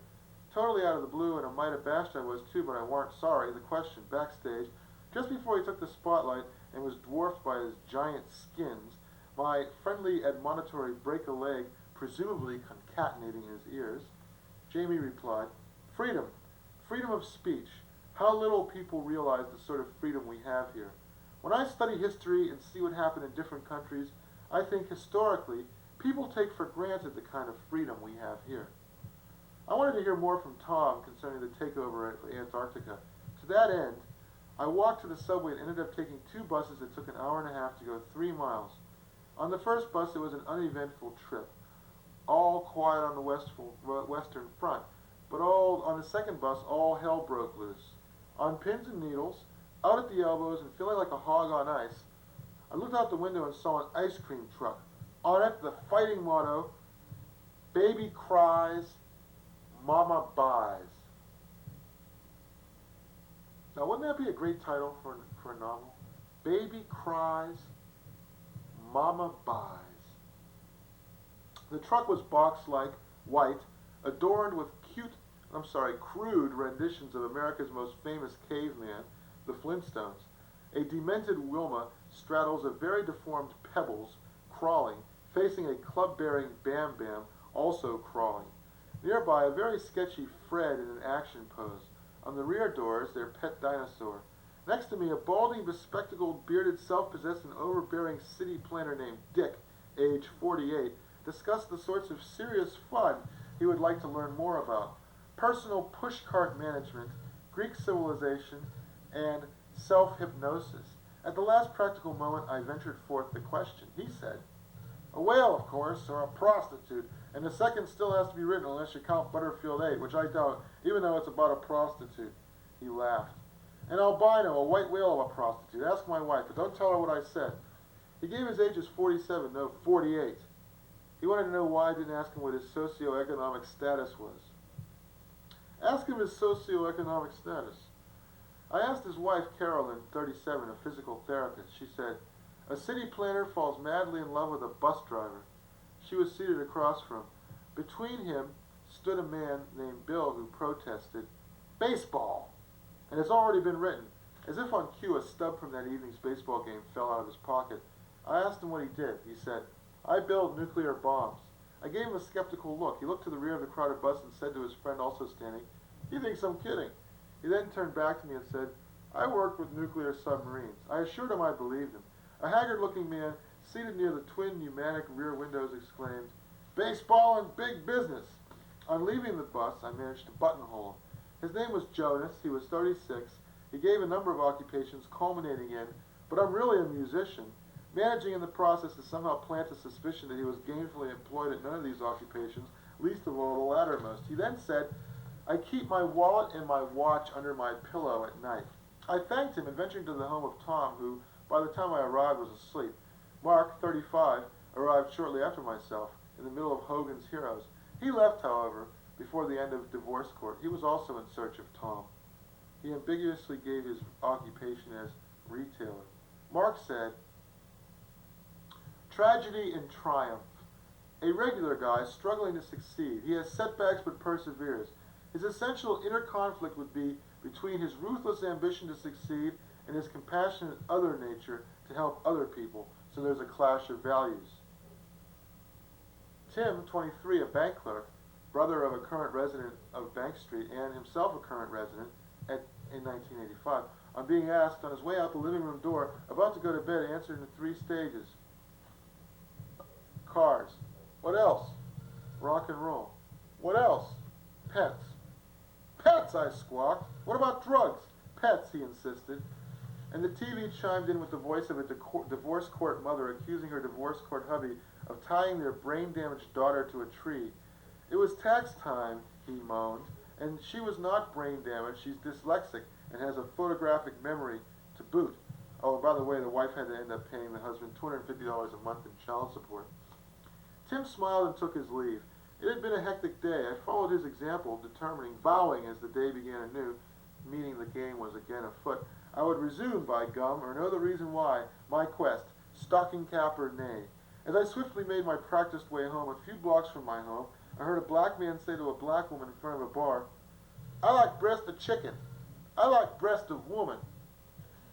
totally out of the blue, and a mite abashed I was too, but I warn't sorry, the question backstage, just before he took the spotlight and was dwarfed by his giant skins, my friendly admonitory break a leg, presumably concatenating his ears. Jamie replied, freedom, freedom of speech. How little people realize the sort of freedom we have here. When I study history and see what happened in different countries, I think historically, people take for granted the kind of freedom we have here. I wanted to hear more from Tom concerning the takeover at Antarctica. To that end, I walked to the subway and ended up taking 2 buses that took an hour and a half to go 3 miles. On the first bus, it was an uneventful trip, all quiet on the western front, but on the second bus, all hell broke loose. On pins and needles, out at the elbows and feeling like a hog on ice, I looked out the window and saw an ice cream truck. On it, the fighting motto, baby cries, mama buys. Now, wouldn't that be a great title for a novel? Baby cries, mama buys. The truck was box-like, white, adorned with crude renditions of America's most famous caveman, the Flintstones. A demented Wilma straddles a very deformed Pebbles, crawling, facing a club-bearing Bam Bam, also crawling. Nearby, a very sketchy Fred in an action pose. On the rear doors, their pet dinosaur. Next to me, a balding, bespectacled, bearded, self-possessed, and overbearing city planner named Dick, age 48, discussed the sorts of serious fun he would like to learn more about. Personal pushcart management, Greek civilization, and self-hypnosis. At the last practical moment, I ventured forth the question. He said, a whale, of course, or a prostitute, and the second still has to be written unless you count Butterfield 8, which I doubt, even though it's about a prostitute. He laughed. An albino, a white whale of a prostitute. Ask my wife, but don't tell her what I said. He gave his age as 47, no, 48. He wanted to know why I didn't ask him what his socioeconomic status was. Ask him his socioeconomic status. I asked his wife, Carolyn, 37, a physical therapist. She said, a city planner falls madly in love with a bus driver. She was seated across from him. Between him stood a man named Bill who protested, baseball! And it's already been written. As if on cue, a stub from that evening's baseball game fell out of his pocket. I asked him what he did. He said, I build nuclear bombs. I gave him a skeptical look. He looked to the rear of the crowded bus and said to his friend also standing, he thinks I'm kidding. He then turned back to me and said, I worked with nuclear submarines. I assured him I believed him. A haggard-looking man, seated near the twin pneumatic rear windows, exclaimed, baseball and big business. On leaving the bus, I managed to buttonhole him. His name was Jonas. He was 36. He gave a number of occupations, culminating in, but I'm really a musician, managing in the process to somehow plant a suspicion that he was gainfully employed at none of these occupations, least of all the lattermost. He then said, I keep my wallet and my watch under my pillow at night. I thanked him and ventured to the home of Tom, who, by the time I arrived, was asleep. Mark, 35, arrived shortly after myself, in the middle of Hogan's Heroes. He left, however, before the end of divorce court. He was also in search of Tom. He ambiguously gave his occupation as retailer. Mark said, Tragedy and triumph. A regular guy struggling to succeed. He has setbacks but perseveres. His essential inner conflict would be between his ruthless ambition to succeed and his compassionate other nature to help other people. So there's a clash of values. Tim, 23, a bank clerk, brother of a current resident of Bank Street and himself a current resident in 1985, on being asked on his way out the living room door, about to go to bed, answered in 3 stages. Cars. What else? Rock and roll. What else? Pets. Pets, I squawked. What about drugs? Pets, he insisted. And the TV chimed in with the voice of a divorce court mother accusing her divorce court hubby of tying their brain-damaged daughter to a tree. It was tax time, he moaned, and she was not brain-damaged. She's dyslexic and has a photographic memory to boot. Oh, by the way, the wife had to end up paying the husband $250 a month in child support. Tim smiled and took his leave. It had been a hectic day. I followed his example, vowing as the day began anew, meaning the game was again afoot, I would resume, by gum, or know the reason why, my quest, stocking cap or nay. As I swiftly made my practiced way home, a few blocks from my home, I heard a black man say to a black woman in front of a bar, I like breast of chicken. I like breast of woman.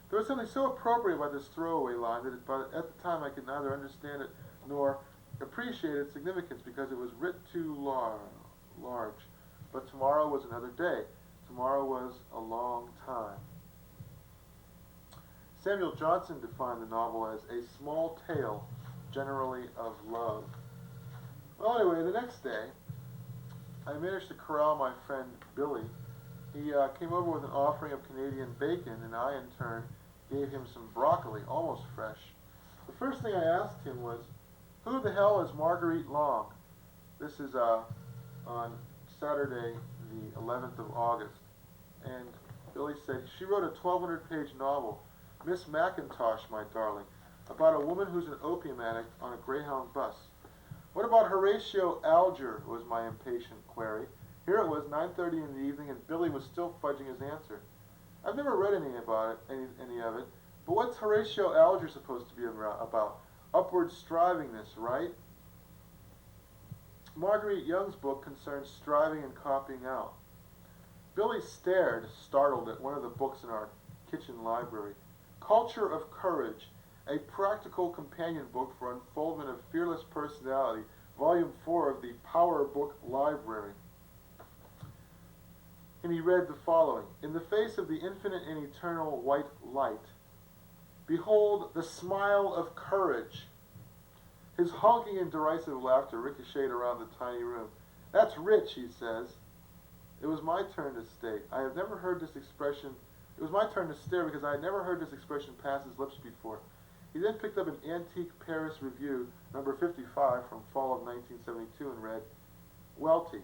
There was something so appropriate about this throwaway line that at the time I could neither understand it nor appreciate its significance because it was writ too large. But tomorrow was another day. Tomorrow was a long time. Samuel Johnson defined the novel as a small tale, generally of love. Well, anyway, the next day, I managed to corral my friend Billy. He came over with an offering of Canadian bacon, and I, in turn, gave him some broccoli, almost fresh. The first thing I asked him was, who the hell is Marguerite Long? This is on Saturday, the 11th of August. And Billy said, she wrote a 1,200-page novel, Miss Mackintosh, my darling, about a woman who's an opium addict on a Greyhound bus. What about Horatio Alger, was my impatient query. Here it was, 9:30 in the evening, and Billy was still fudging his answer. I've never read any of it, but what's Horatio Alger supposed to be about? Upward strivingness, right? Marguerite Young's book concerns striving and copying out. Billy stared, startled, at one of the books in our kitchen library. Culture of Courage, a practical companion book for unfoldment of fearless personality, volume 4 of the Power Book Library. And he read the following, in the face of the infinite and eternal white light, behold the smile of courage. His honking and derisive laughter ricocheted around the tiny room. That's rich, he says. It was my turn to state. I have never heard this expression. It was my turn to stare because I had never heard this expression pass his lips before. He then picked up an antique Paris Review, number 55, from fall of 1972, and read, Welty,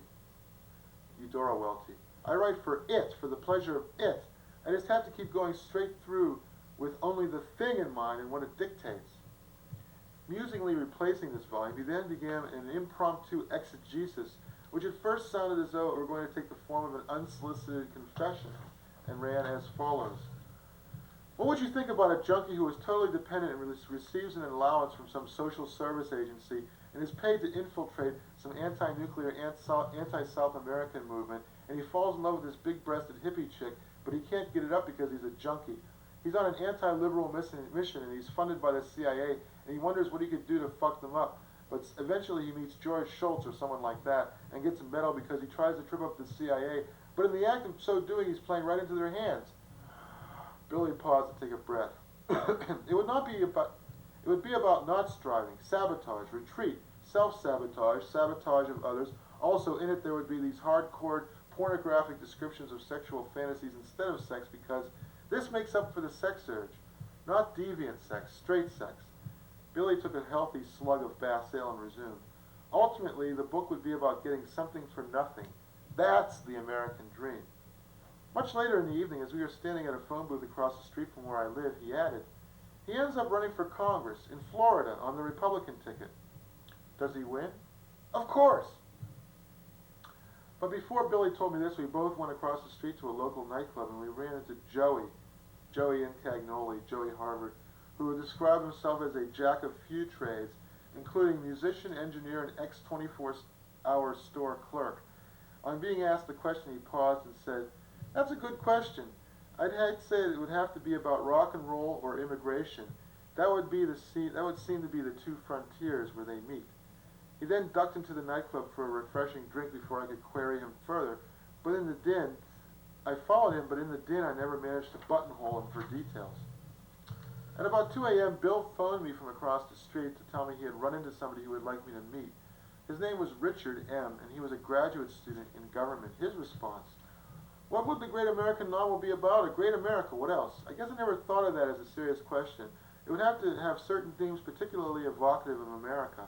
Eudora Welty. I write for it, for the pleasure of it. I just have to keep going straight through with only the thing in mind and what it dictates. Musingly replacing this volume, he then began an impromptu exegesis, which at first sounded as though it were going to take the form of an unsolicited confession, and ran as follows. What would you think about a junkie who is totally dependent and receives an allowance from some social service agency and is paid to infiltrate some anti-nuclear, anti-South American movement, and he falls in love with this big-breasted hippie chick, but he can't get it up because he's a junkie. He's on an anti-liberal mission, and he's funded by the CIA, and he wonders what he could do to fuck them up. But eventually he meets George Shultz or someone like that and gets a medal because he tries to trip up the CIA, but in the act of so doing, he's playing right into their hands. Billy paused to take a breath. It would be about not striving, sabotage, retreat, self-sabotage, sabotage of others. Also in it there would be these hardcore pornographic descriptions of sexual fantasies instead of sex, because this makes up for the sex urge. Not deviant sex, straight sex. Billy took a healthy slug of Bass Ale and resumed. Ultimately, the book would be about getting something for nothing. That's the American dream. Much later in the evening, as we were standing at a phone booth across the street from where I live, he added, he ends up running for Congress in Florida on the Republican ticket. Does he win? Of course! But before Billy told me this, we both went across the street to a local nightclub and we ran into Joey Incagnoli, Joey Harvard, who would describe himself as a jack of few trades including musician, engineer, and ex-24-hour store clerk. On being asked the question, he paused and said, "That's a good question. I'd say it would have to be about rock and roll or immigration. That would seem to be the two frontiers where they meet." He then ducked into the nightclub for a refreshing drink before I could query him further. But in the din, I followed him, but in the din I never managed to buttonhole him for details. At about 2 a.m., Bill phoned me from across the street to tell me he had run into somebody he would like me to meet. His name was Richard M., and he was a graduate student in government. His response: "What would the great American novel be about? A great America, what else?" I guess I never thought of that as a serious question. It would have to have certain themes particularly evocative of America.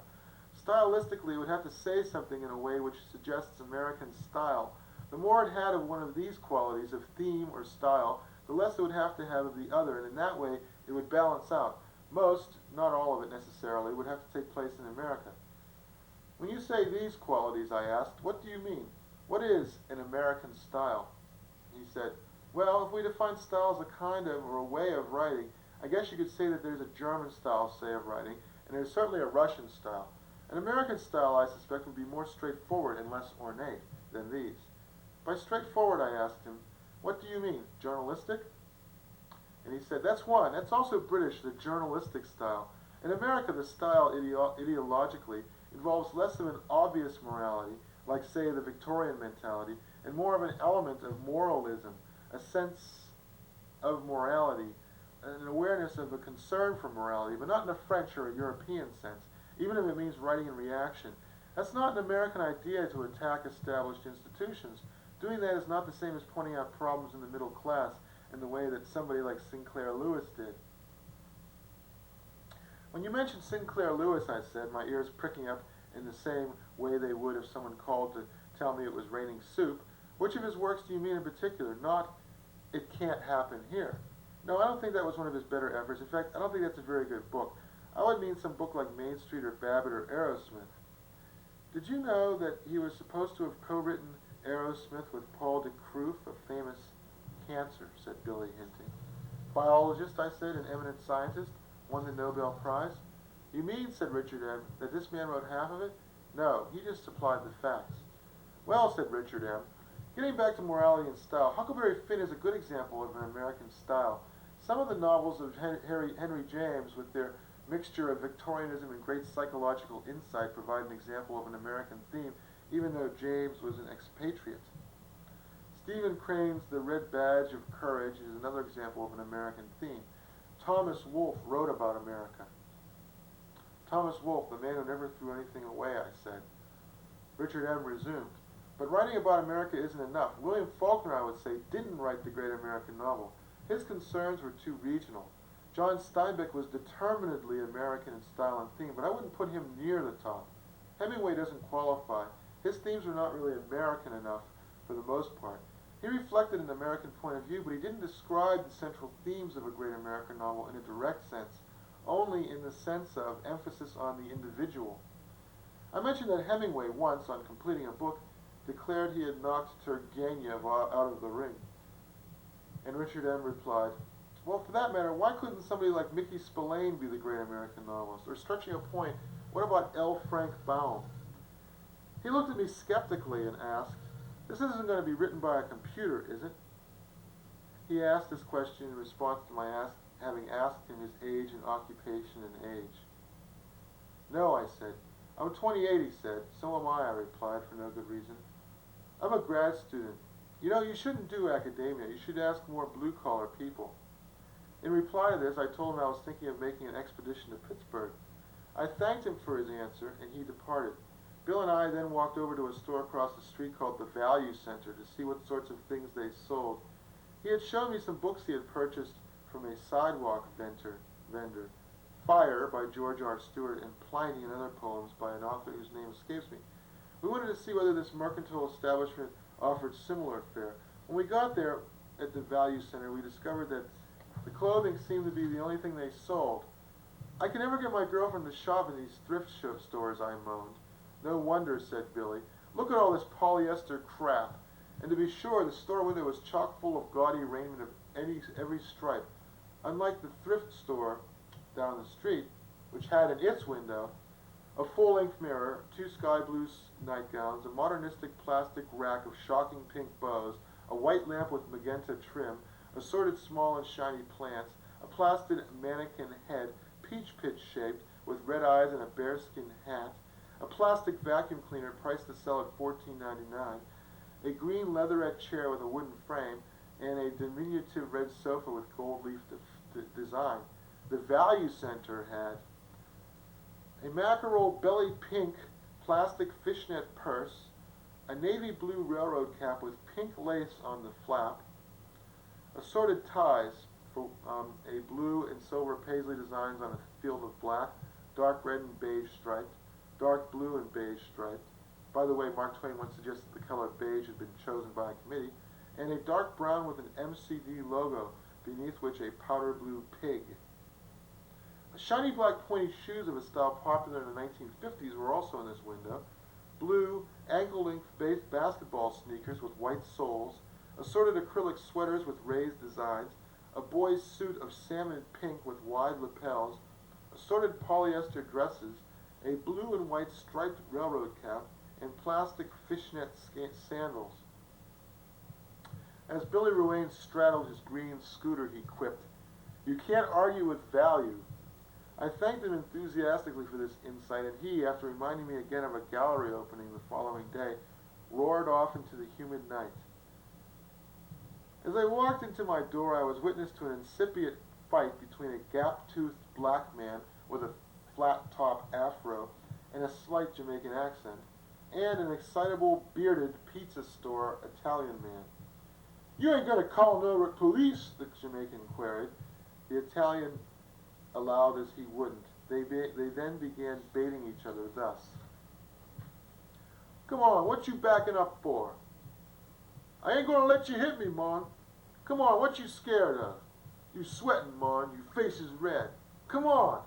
Stylistically, it would have to say something in a way which suggests American style. The more it had of one of these qualities, of theme or style, the less it would have to have of the other, and in that way it would balance out. Most, not all of it necessarily, would have to take place in America. "When you say these qualities," I asked, "what do you mean? What is an American style?" He said, "Well, if we define style as a kind of or a way of writing, I guess you could say that there's a German style, say, of writing, and there's certainly a Russian style. An American style, I suspect, would be more straightforward and less ornate than these." By straightforward, I asked him, "What do you mean, journalistic?" And he said, "That's one. That's also British, the journalistic style. In America, the style ideologically involves less of an obvious morality, like, say, the Victorian mentality, and more of an element of moralism, a sense of morality, an awareness of a concern for morality, but not in a French or a European sense, even if it means writing in reaction. That's not an American idea to attack established institutions. Doing that is not the same as pointing out problems in the middle class in the way that somebody like Sinclair Lewis did." "When you mentioned Sinclair Lewis," I said, my ears pricking up in the same way they would if someone called to tell me it was raining soup, "which of his works do you mean in particular? Not 'It Can't Happen Here'?" "No, I don't think that was one of his better efforts. In fact, I don't think that's a very good book. I would mean some book like Main Street or Babbitt or Aerosmith." "Did you know that he was supposed to have co-written Aerosmith with Paul de Kruif, a famous cancer?" said Billy, hinting. "Biologist," I said, "an eminent scientist, won the Nobel Prize." "You mean," said Richard M., "that this man wrote half of it?" "No, he just supplied the facts." "Well," said Richard M., "getting back to morality and style, Huckleberry Finn is a good example of an American style. Some of the novels of Henry James, with their mixture of Victorianism and great psychological insight, provide an example of an American theme, even though James was an expatriate. Stephen Crane's The Red Badge of Courage is another example of an American theme. Thomas Wolfe wrote about America." "Thomas Wolfe, the man who never threw anything away," I said. Richard M. resumed, "But writing about America isn't enough. William Faulkner, I would say, didn't write the great American novel. His concerns were too regional. John Steinbeck was determinedly American in style and theme, but I wouldn't put him near the top. Hemingway doesn't qualify. His themes were not really American enough for the most part. He reflected an American point of view, but he didn't describe the central themes of a great American novel in a direct sense, only in the sense of emphasis on the individual. I mentioned that Hemingway once, on completing a book, declared he had knocked Turgenev out of the ring. And Richard M. replied, "Well, for that matter, why couldn't somebody like Mickey Spillane be the great American novelist? Or stretching a point, what about L. Frank Baum?" He looked at me skeptically and asked, "This isn't going to be written by a computer, is it?" He asked this question in response to my having asked him his age and occupation and age. "No," I said. "I'm 28, he said. "So am I replied for no good reason. "I'm a grad student. You know, you shouldn't do academia. You should ask more blue-collar people." In reply to this, I told him I was thinking of making an expedition to Pittsburgh. I thanked him for his answer, and he departed. Bill and I then walked over to a store across the street called the Value Center to see what sorts of things they sold. He had shown me some books he had purchased from a sidewalk vendor, Fire by George R. Stewart, and Pliny and other poems by an author whose name escapes me. We wanted to see whether this mercantile establishment offered similar fare. When we got there at the Value Center, we discovered that the clothing seemed to be the only thing they sold. "I can never get my girlfriend to shop in these thrift stores," I moaned. "No wonder," said Billy. "Look at all this polyester crap." And to be sure, the store window was chock full of gaudy raiment of every stripe. Unlike the thrift store down the street, which had in its window a full-length mirror, 2 sky blue nightgowns, a modernistic plastic rack of shocking pink bows, a white lamp with magenta trim, assorted small and shiny plants, a plastic mannequin head, peach pitch shaped, with red eyes and a bearskin hat, a plastic vacuum cleaner priced to sell at $14.99, a green leatherette chair with a wooden frame, and a diminutive red sofa with gold leaf design. The Value Center had a mackerel belly pink plastic fishnet purse, a navy blue railroad cap with pink lace on the flap, assorted ties for a blue and silver paisley designs on a field of black, dark red and beige striped, dark blue and beige striped. By the way, Mark Twain once suggested the color beige had been chosen by a committee, and a dark brown with an MCD logo, beneath which a powder blue pig. Shiny black pointy shoes of a style popular in the 1950s were also in this window. Blue, ankle-length basketball sneakers with white soles, assorted acrylic sweaters with raised designs, a boy's suit of salmon pink with wide lapels, assorted polyester dresses, a blue and white striped railroad cap, and plastic fishnet sandals. As Billy Ruane straddled his green scooter, he quipped, "You can't argue with value." I thanked him enthusiastically for this insight, and he, after reminding me again of a gallery opening the following day, roared off into the humid night. As I walked into my door, I was witness to an incipient fight between a gap-toothed black man with a flat-top afro and a slight Jamaican accent, and an excitable, bearded, pizza store Italian man. "You ain't gonna call no police?" the Jamaican queried. The Italian allowed as he wouldn't. They then began baiting each other thus. "Come on, what you backing up for?" "I ain't gonna let you hit me, mon." "Come on, what you scared of?" "You sweating, mon, your face is red." "Come on."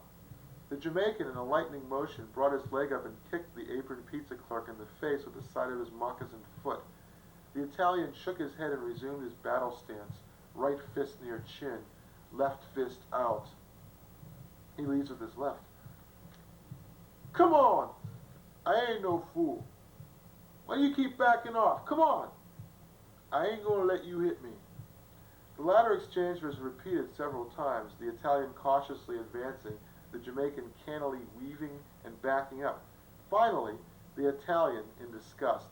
The Jamaican, in a lightning motion, brought his leg up and kicked the aproned pizza clerk in the face with the side of his moccasined foot. The Italian shook his head and resumed his battle stance, right fist near chin, left fist out. He leads with his left. "Come on! I ain't no fool. Why you keep backing off? Come on! I ain't gonna let you hit me." The latter exchange was repeated several times, the Italian cautiously advancing, the Jamaican cannily weaving and backing up. Finally, the Italian, in disgust,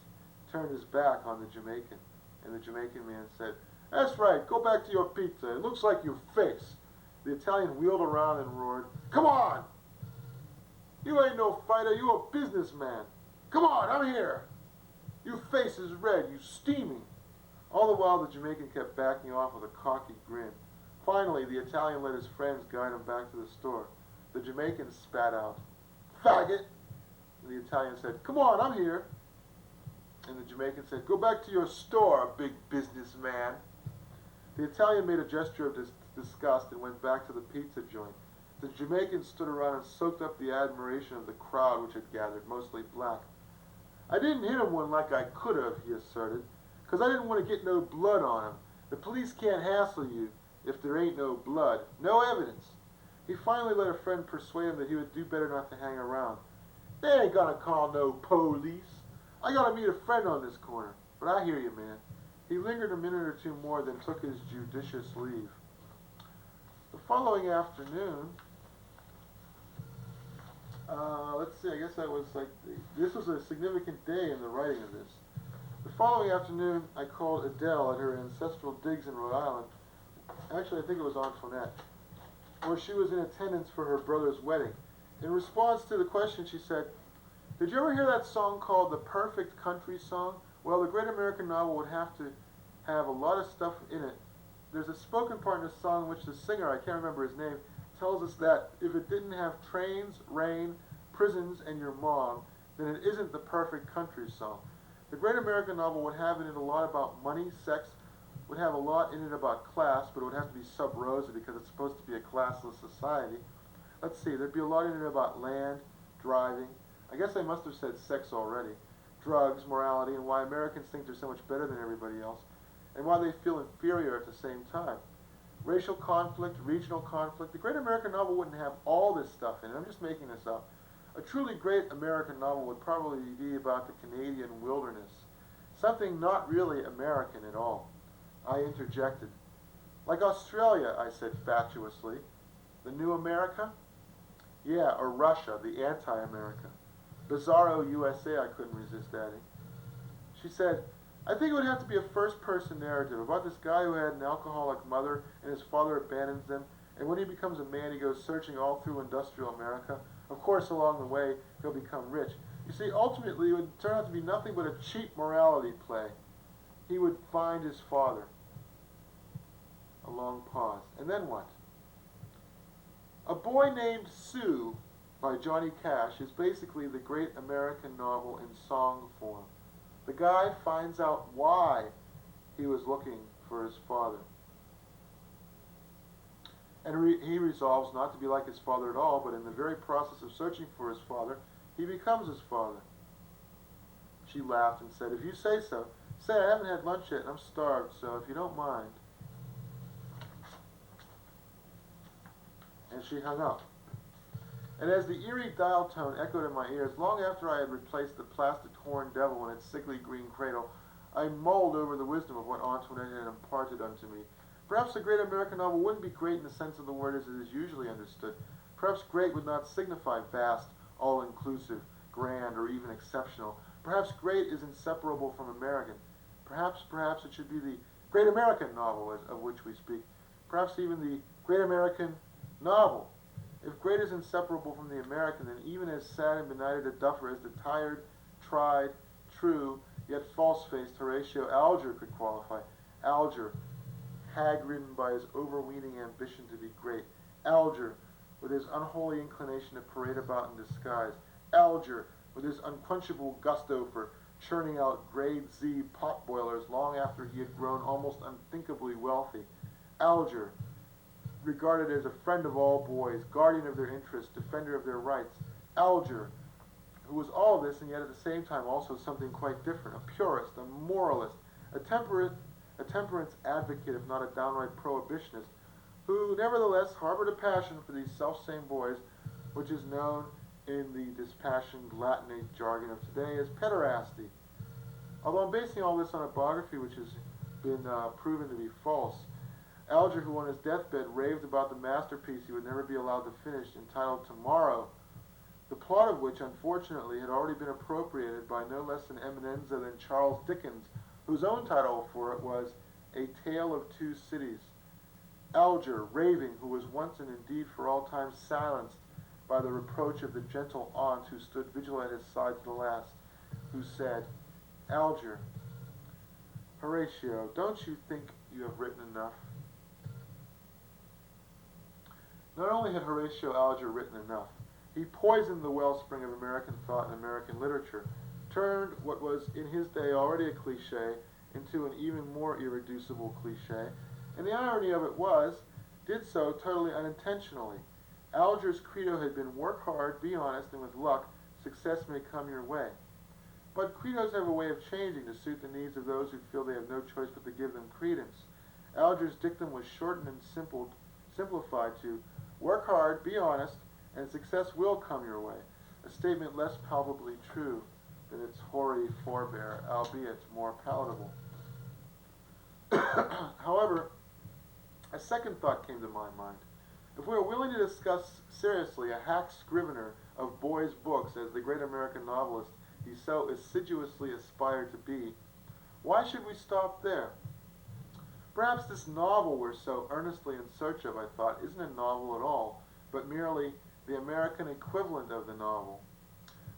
turned his back on the Jamaican, and the Jamaican man said, "That's right, go back to your pizza. It looks like your face." The Italian wheeled around and roared, "Come on! You ain't no fighter, you a businessman. Come on, I'm here. Your face is red, you steaming." All the while the Jamaican kept backing off with a cocky grin. Finally, the Italian let his friends guide him back to the store. The Jamaican spat out, "Faggot!" And the Italian said, "Come on, I'm here." And the Jamaican said, "Go back to your store, big businessman." The Italian made a gesture of disgust and went back to the pizza joint. The Jamaican stood around and soaked up the admiration of the crowd which had gathered, mostly black. "I didn't hit him one like I could have," he asserted, "'cause I didn't want to get no blood on him. The police can't hassle you if there ain't no blood, no evidence." He finally let a friend persuade him that he would do better not to hang around. "They ain't gonna call no police. I gotta meet a friend on this corner. But I hear you, man." He lingered a minute or two more, then took his judicious leave. The following afternoon, let's see, I guess that was like, this was a significant day in the writing of this. The following afternoon, I called Adele at her ancestral digs in Rhode Island. Actually, I think it was Antoinette, where she was in attendance for her brother's wedding. In response to the question, she said, "Did you ever hear that song called The Perfect Country Song? Well, the great American novel would have to have a lot of stuff in it. There's a spoken part in the song in which the singer, I can't remember his name, tells us that if it didn't have trains, rain, prisons, and your mom, then it isn't the perfect country song. The great American novel would have in it a lot about money, sex, would have a lot in it about class, but it would have to be sub rosa because it's supposed to be a classless society. Let's see, there'd be a lot in it about land, driving, I guess I must have said sex already, drugs, morality, and why Americans think they're so much better than everybody else, and why they feel inferior at the same time. Racial conflict, regional conflict. The great American novel wouldn't have all this stuff in it. I'm just making this up. A truly great American novel would probably be about the Canadian wilderness, something not really American at all. I interjected. Like Australia, I said fatuously. The new America? Yeah, or Russia, the anti-America. Bizarro USA, I couldn't resist adding. She said, I think it would have to be a first-person narrative about this guy who had an alcoholic mother and his father abandons them, and when he becomes a man he goes searching all through industrial America. Of course, along the way, he'll become rich. You see, ultimately it would turn out to be nothing but a cheap morality play. He would find his father. A long pause. And then what? A Boy Named Sue by Johnny Cash is basically the great American novel in song form. The guy finds out why he was looking for his father. And he resolves not to be like his father at all, but in the very process of searching for his father, he becomes his father. She laughed and said, if you say so. Say, I haven't had lunch yet and I'm starved, so if you don't mind. And she hung up. And as the eerie dial tone echoed in my ears, long after I had replaced the plastic horn devil in its sickly green cradle, I mulled over the wisdom of what Antoinette had imparted unto me. Perhaps the great American novel wouldn't be great in the sense of the word as it is usually understood. Perhaps great would not signify vast, all-inclusive, grand, or even exceptional. Perhaps great is inseparable from American. Perhaps it should be the great American novel of which we speak. Perhaps even the great American novel. If great is inseparable from the American, then even as sad and benighted a duffer as the tired, tried, true, yet false-faced Horatio Alger could qualify. Alger, hag-ridden by his overweening ambition to be great. Alger, with his unholy inclination to parade about in disguise. Alger, with his unquenchable gusto for churning out grade Z potboilers long after he had grown almost unthinkably wealthy. Alger, regarded as a friend of all boys, guardian of their interests, defender of their rights. Alger, who was all this and yet at the same time also something quite different, a purist, a moralist, a temperance advocate if not a downright prohibitionist, who nevertheless harbored a passion for these self-same boys, which is known in the dispassioned Latinate jargon of today as pederasty. Although I'm basing all this on a biography which has been proven to be false, Alger, who on his deathbed raved about the masterpiece he would never be allowed to finish, entitled Tomorrow, the plot of which, unfortunately, had already been appropriated by no less an eminenza than Charles Dickens, whose own title for it was A Tale of Two Cities. Alger, raving, who was once and indeed for all time silenced by the reproach of the gentle aunt who stood vigil at his side to the last, who said, Alger, Horatio, don't you think you have written enough? Not only had Horatio Alger written enough, he poisoned the wellspring of American thought and American literature, turned what was in his day already a cliché into an even more irreducible cliché, and the irony of it was, did so totally unintentionally. Alger's credo had been work hard, be honest, and with luck, success may come your way. But credos have a way of changing to suit the needs of those who feel they have no choice but to give them credence. Alger's dictum was shortened and simplified to work hard, be honest, and success will come your way, a statement less palpably true than its hoary forebear, albeit more palatable. However, a second thought came to my mind. If we are willing to discuss seriously a hack scrivener of boys' books as the great American novelist he so assiduously aspired to be, why should we stop there? Perhaps this novel we're so earnestly in search of, I thought, isn't a novel at all, but merely the American equivalent of the novel.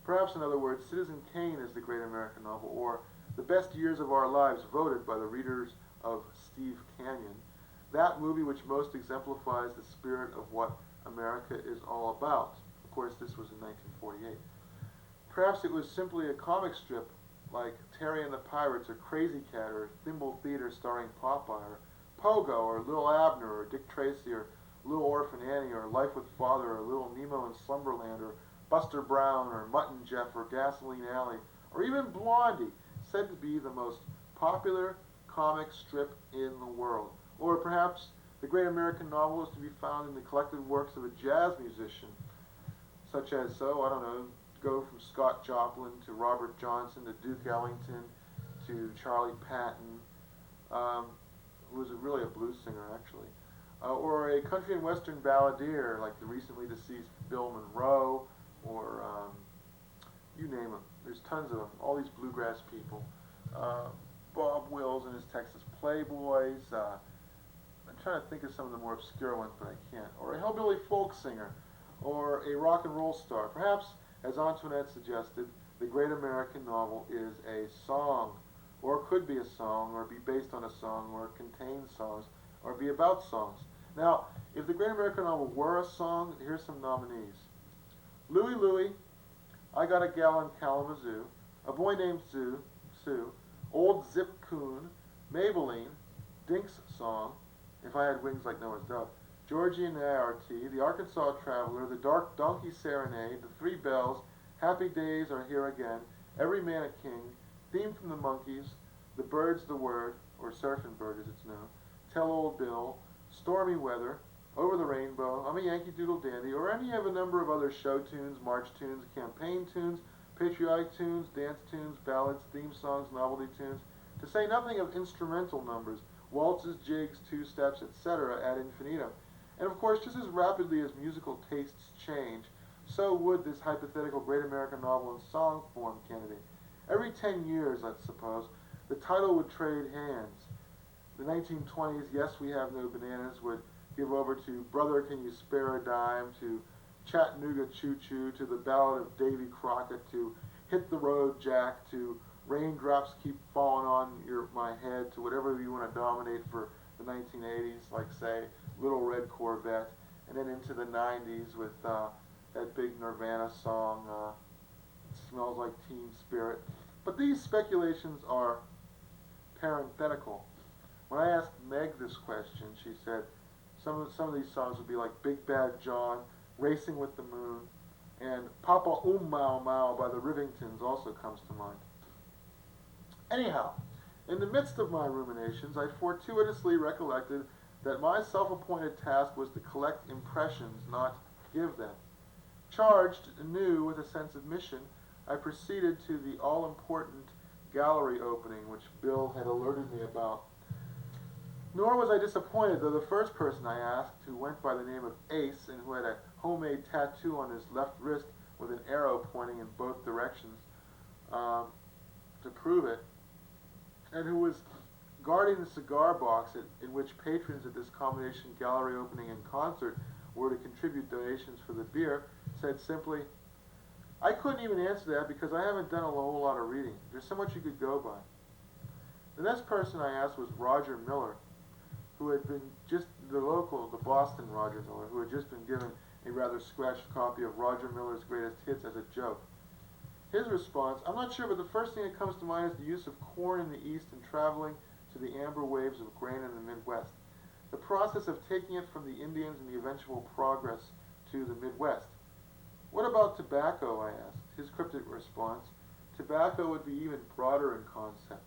Perhaps, in other words, Citizen Kane is the great American novel, or The Best Years of Our Lives voted by the readers of Steve Canyon, that movie which most exemplifies the spirit of what America is all about. Of course, this was in 1948. Perhaps it was simply a comic strip like Terry and the Pirates, or Crazy Cat, or Thimble Theater starring Popeye, or Pogo, or Little Abner, or Dick Tracy, or Little Orphan Annie, or Life with Father, or Little Nemo in Slumberland, or Buster Brown, or Mutt and Jeff, or Gasoline Alley, or even Blondie, said to be the most popular comic strip in the world. Or perhaps the great American novel is to be found in the collected works of a jazz musician, such as, I don't know, go from Scott Joplin to Robert Johnson to Duke Ellington to Charlie Patton, who was really a blues singer actually, or a country and western balladeer like the recently deceased Bill Monroe, or you name them. There's tons of them, all these bluegrass people. Bob Wills and his Texas Playboys. I'm trying to think of some of the more obscure ones, but I can't. Or a hillbilly folk singer, or a rock and roll star. Perhaps, as Antoinette suggested, the great American novel is a song, or could be a song, or be based on a song, or contain songs, or be about songs. Now, if the great American novel were a song, here's some nominees. Louie Louie, I Got a Gal in Kalamazoo, A Boy Named Sue, Old Zip Coon, Maybelline, Dink's Song, If I Had Wings Like Noah's Dove, Georgie and the IRT, The Arkansas Traveler, The Dark Donkey Serenade, The Three Bells, Happy Days Are Here Again, Every Man a King, Theme from the Monkees, The Bird's the Word, or Surfin' Bird as it's known, Tell Old Bill, Stormy Weather, Over the Rainbow, I'm a Yankee Doodle Dandy, or any of a number of other show tunes, march tunes, campaign tunes, patriotic tunes, dance tunes, ballads, theme songs, novelty tunes, to say nothing of instrumental numbers, waltzes, jigs, two-steps, etc. ad infinitum. And of course, just as rapidly as musical tastes change, so would this hypothetical great American novel in song form candidate. Every 10 years, let's suppose, the title would trade hands. The 1920s, Yes, We Have No Bananas, would give over to Brother, Can You Spare a Dime, to Chattanooga Choo Choo, to the Ballad of Davy Crockett, to Hit the Road Jack, to Raindrops Keep Falling on My Head, to whatever you want to dominate for the 1980s, like say Little Red Corvette, and then into the 90s with that big Nirvana song, Smells Like Teen Spirit. But these speculations are parenthetical. When I asked Meg this question, she said some of these songs would be like Big Bad John, Racing with the Moon, and Papa Mau Mau by the Rivingtons also comes to mind. Anyhow, in the midst of my ruminations, I fortuitously recollected that my self-appointed task was to collect impressions, not give them. Charged anew with a sense of mission, I proceeded to the all-important gallery opening which Bill had alerted me about. Nor was I disappointed, though the first person I asked, who went by the name of Ace and who had a homemade tattoo on his left wrist with an arrow pointing in both directions to prove it, and who was guarding the cigar box in which patrons at this combination gallery opening and concert were to contribute donations for the beer, said simply, I couldn't even answer that because I haven't done a whole lot of reading. There's so much you could go by. The next person I asked was Roger Miller, who had been the Boston Roger Miller, who had just been given a rather scratched copy of Roger Miller's Greatest Hits as a joke. His response, I'm not sure, but the first thing that comes to mind is the use of corn in the East and traveling to the amber waves of grain in the Midwest. The process of taking it from the Indians and the eventual progress to the Midwest. What about tobacco, I asked. His cryptic response, tobacco would be even broader in concept.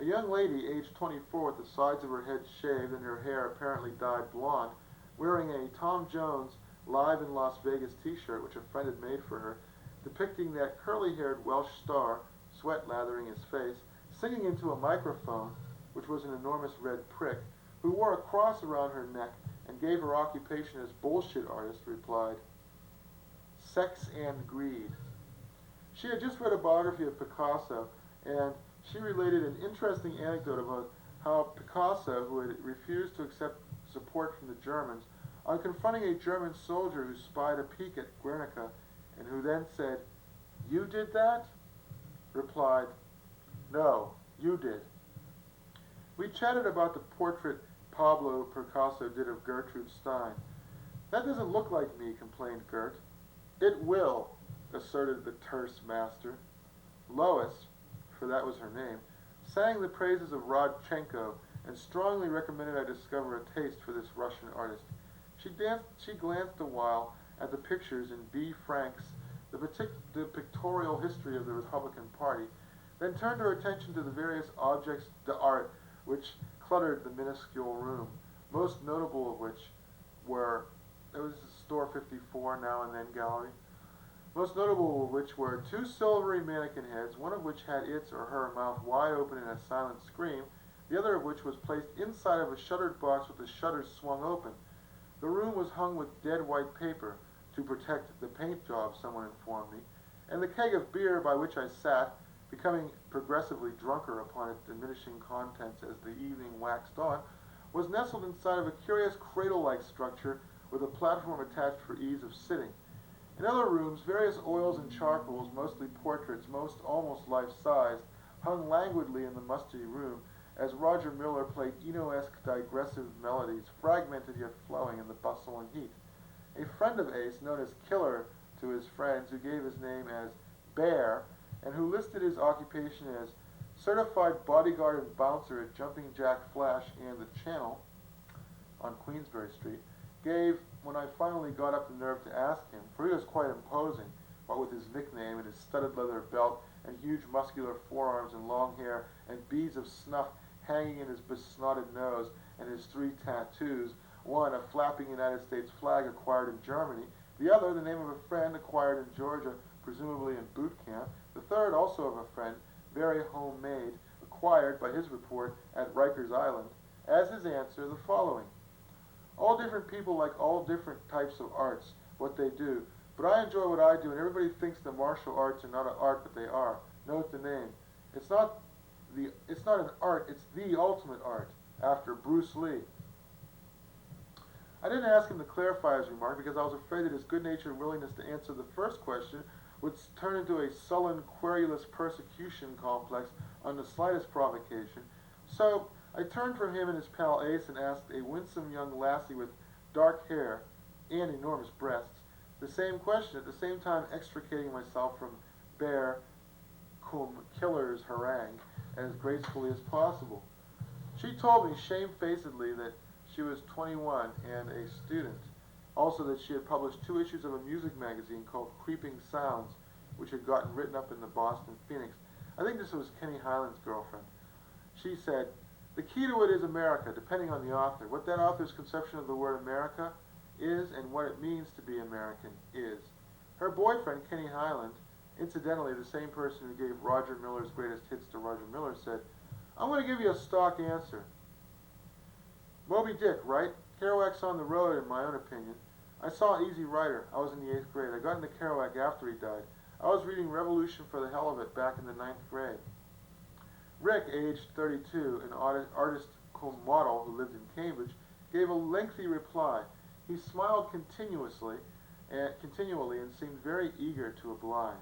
A young lady, aged 24, with the sides of her head shaved and her hair apparently dyed blonde, wearing a Tom Jones Live in Las Vegas t-shirt which a friend had made for her, depicting that curly-haired Welsh star, sweat lathering his face, singing into a microphone, which was an enormous red prick, who wore a cross around her neck and gave her occupation as bullshit artist, replied, Sex and Greed. She had just read a biography of Picasso, and she related an interesting anecdote about how Picasso, who had refused to accept support from the Germans, on confronting a German soldier who spied a peek at Guernica, and who then said, You did that? Replied, No, you did. We chatted about the portrait Pablo Picasso did of Gertrude Stein. That doesn't look like me, complained Gert. It will, asserted the terse master. Lois, for that was her name, sang the praises of Rodchenko and strongly recommended I discover a taste for this Russian artist. She glanced a while at the pictures in B. Frank's The Pictorial History of the Republican Party, then turned her attention to the various objects d'art which cluttered the minuscule room, most notable of which were, there was Store 54 Now and Then gallery, most notable of which were two silvery mannequin heads, one of which had its or her mouth wide open in a silent scream, the other of which was placed inside of a shuttered box with the shutters swung open. The room was hung with dead white paper, to protect the paint job, someone informed me, and the keg of beer by which I sat, becoming progressively drunker upon its diminishing contents as the evening waxed on, was nestled inside of a curious cradle-like structure with a platform attached for ease of sitting. In other rooms, various oils and charcoals, mostly portraits, most almost life-sized, hung languidly in the musty room as Roger Miller played Eno-esque digressive melodies, fragmented yet flowing in the bustle and heat. A friend of Ace, known as Killer to his friends, who gave his name as Bear, and who listed his occupation as certified bodyguard and bouncer at Jumping Jack Flash and the Channel on Queensberry Street, gave, when I finally got up the nerve to ask him, for he was quite imposing, what with his nickname and his studded leather belt and huge muscular forearms and long hair and beads of snuff hanging in his besnotted nose and his 3 tattoos, one a flapping United States flag acquired in Germany, the other the name of a friend acquired in Georgia, presumably in boot camp, the third also of a friend, very homemade, acquired by his report at Rikers Island, as his answer the following. All different people like all different types of arts, what they do, but I enjoy what I do, and everybody thinks the martial arts are not an art, but they are. Note the name. It's not an art, it's the ultimate art, after Bruce Lee. I didn't ask him to clarify his remark because I was afraid that his good-natured willingness to answer the first question would turn into a sullen, querulous persecution complex on the slightest provocation. So I turned from him and his pal Ace and asked a winsome young lassie with dark hair and enormous breasts the same question, at the same time extricating myself from Bear cum Killer's harangue as gracefully as possible. She told me shamefacedly that she was 21 and a student. Also that she had published 2 issues of a music magazine called Creeping Sounds, which had gotten written up in the Boston Phoenix. I think this was Kenny Highland's girlfriend. She said, the key to it is America, depending on the author. What that author's conception of the word America is and what it means to be American is. Her boyfriend, Kenny Highland, incidentally the same person who gave Roger Miller's greatest hits to Roger Miller, said, I'm going to give you a stock answer. Moby Dick, right? Kerouac's on the road, in my own opinion. I saw Easy Rider. I was in the 8th grade. I got into Kerouac after he died. I was reading Revolution for the hell of it back in the 9th grade. Rick, aged 32, an artist cum model who lived in Cambridge, gave a lengthy reply. He smiled continually and seemed very eager to oblige.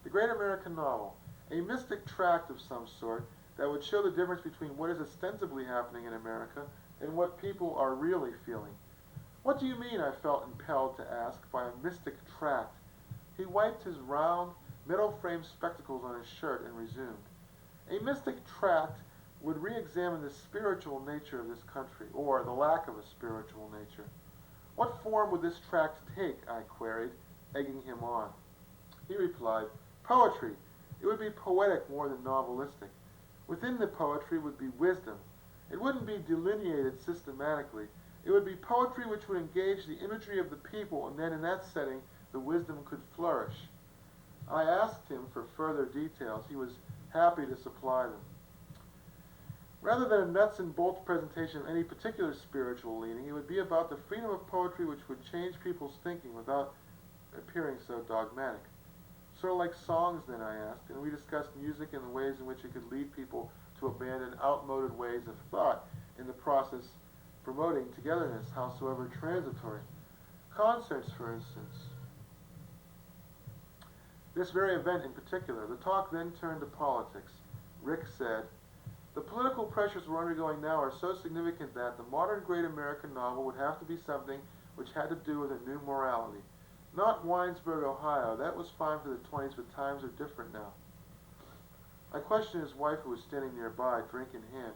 The Great American Novel, a mystic tract of some sort that would show the difference between what is ostensibly happening in America and what people are really feeling. What do you mean, I felt impelled to ask, by a mystic tract? He wiped his round, metal-framed spectacles on his shirt and resumed. A mystic tract would re-examine the spiritual nature of this country, or the lack of a spiritual nature. What form would this tract take, I queried, egging him on. He replied, poetry. It would be poetic more than novelistic. Within the poetry would be wisdom. It wouldn't be delineated systematically. It would be poetry which would engage the imagery of the people, and then in that setting the wisdom could flourish. I asked him for further details. He was happy to supply them. Rather than a nuts and bolts presentation of any particular spiritual leaning, it would be about the freedom of poetry which would change people's thinking without appearing so dogmatic. Sort of like songs, then, I asked, and we discussed music and the ways in which it could lead people to abandon outmoded ways of thought, in the process promoting togetherness, howsoever transitory. Concerts, for instance. This very event in particular. The talk then turned to politics. Rick said, the political pressures we're undergoing now are so significant that the modern great American novel would have to be something which had to do with a new morality. Not Winesburg, Ohio. That was fine for the 20s, but times are different now. I questioned his wife, who was standing nearby, drink in hand.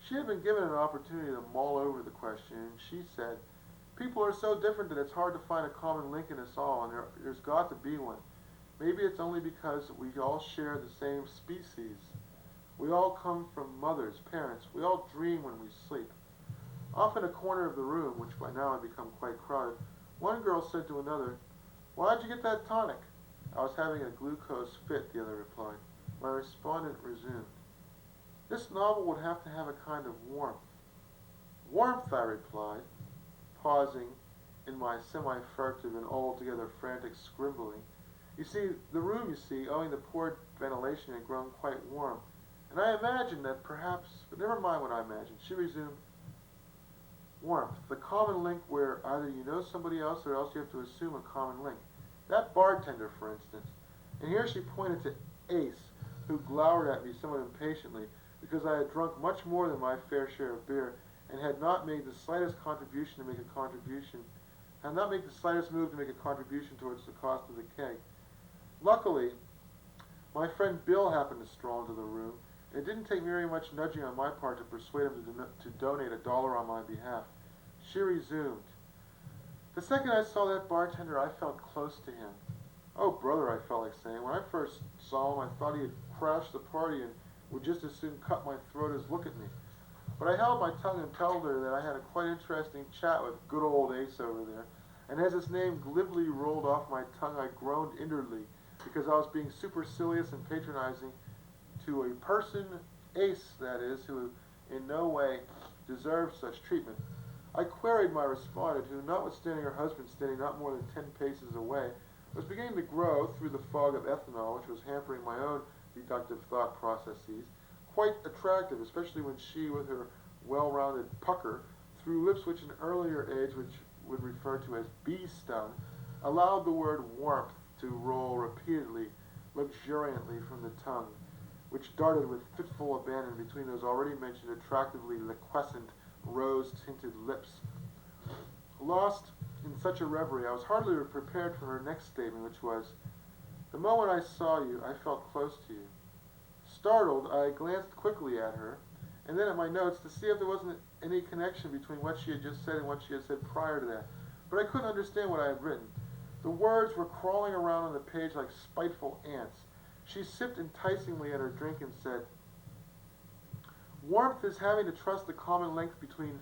She had been given an opportunity to mull over the question, and she said, people are so different that it's hard to find a common link in us all, and there's got to be one. Maybe it's only because we all share the same species. We all come from mothers, parents. We all dream when we sleep. Off in a corner of the room, which by now had become quite crowded, One girl said to another, "Why'd you get that tonic?" "I was having a glucose fit," the other replied. My respondent resumed, "This novel would have to have a kind of warmth." "Warmth," I replied, pausing in my semi-furtive and altogether frantic scribbling. "You see, the room, owing to poor ventilation, had grown quite warm, and I imagined that perhaps, but never mind what I imagined." She resumed, "Warmth, the common link where either you know somebody else or else you have to assume a common link. That bartender, for instance." And here she pointed to Ace, who glowered at me somewhat impatiently because I had drunk much more than my fair share of beer and had not made the slightest move to make a contribution towards the cost of the keg. Luckily, my friend Bill happened to stroll into the room, and it didn't take very much nudging on my part to persuade him to donate $1 on my behalf. She resumed, "The second I saw that bartender, I felt close to him. Oh, brother," I felt like saying. "When I first saw him, I thought he had crashed the party and would just as soon cut my throat as look at me. But I held my tongue and told her that I had a quite interesting chat with good old Ace over there, and as his name glibly rolled off my tongue, I groaned inwardly because I was being supercilious and patronizing to a person, Ace, that is, who in no way deserved such treatment. I queried my respondent, who, notwithstanding her husband standing not more than 10 paces away, was beginning to grow, through the fog of ethanol which was hampering my own deductive thought processes, quite attractive, especially when she, with her well-rounded pucker, through lips which in earlier age which would refer to as bee-stung, allowed the word warmth to roll repeatedly, luxuriantly from the tongue, which darted with fitful abandon between those already mentioned attractively liquescent, rose-tinted lips. Lost in such a reverie, I was hardly prepared for her next statement, which was, "The moment I saw you, I felt close to you." Startled, I glanced quickly at her, and then at my notes to see if there wasn't any connection between what she had just said and what she had said prior to that. But I couldn't understand what I had written. The words were crawling around on the page like spiteful ants. She sipped enticingly at her drink and said, "Warmth is having to trust the common link between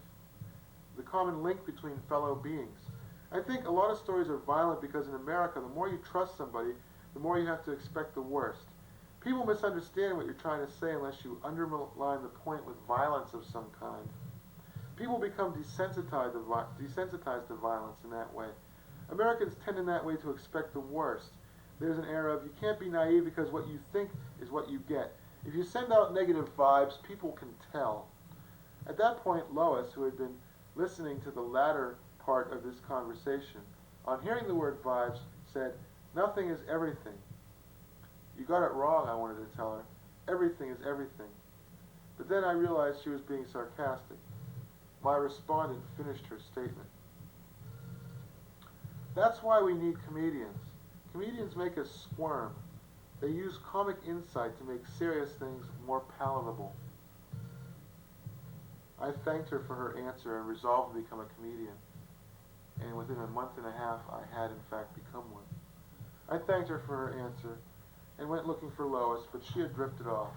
fellow beings. I think a lot of stories are violent because in America, the more you trust somebody, the more you have to expect the worst. People misunderstand what you're trying to say unless you underline the point with violence of some kind. People become desensitized to violence in that way. Americans tend in that way to expect the worst. There's an air of, you can't be naive because what you think is what you get. If you send out negative vibes, people can tell." At that point, Lois, who had been listening to the latter part of this conversation, on hearing the word vibes, said, "Nothing is everything." "You got it wrong," I wanted to tell her. "Everything is everything." But then I realized she was being sarcastic. My respondent finished her statement. "That's why we need comedians. Comedians make us squirm. They use comic insight to make serious things more palatable." I thanked her for her answer and resolved to become a comedian. And within a month and a half, I had in fact become one. I thanked her for her answer and went looking for Lois, but she had drifted off.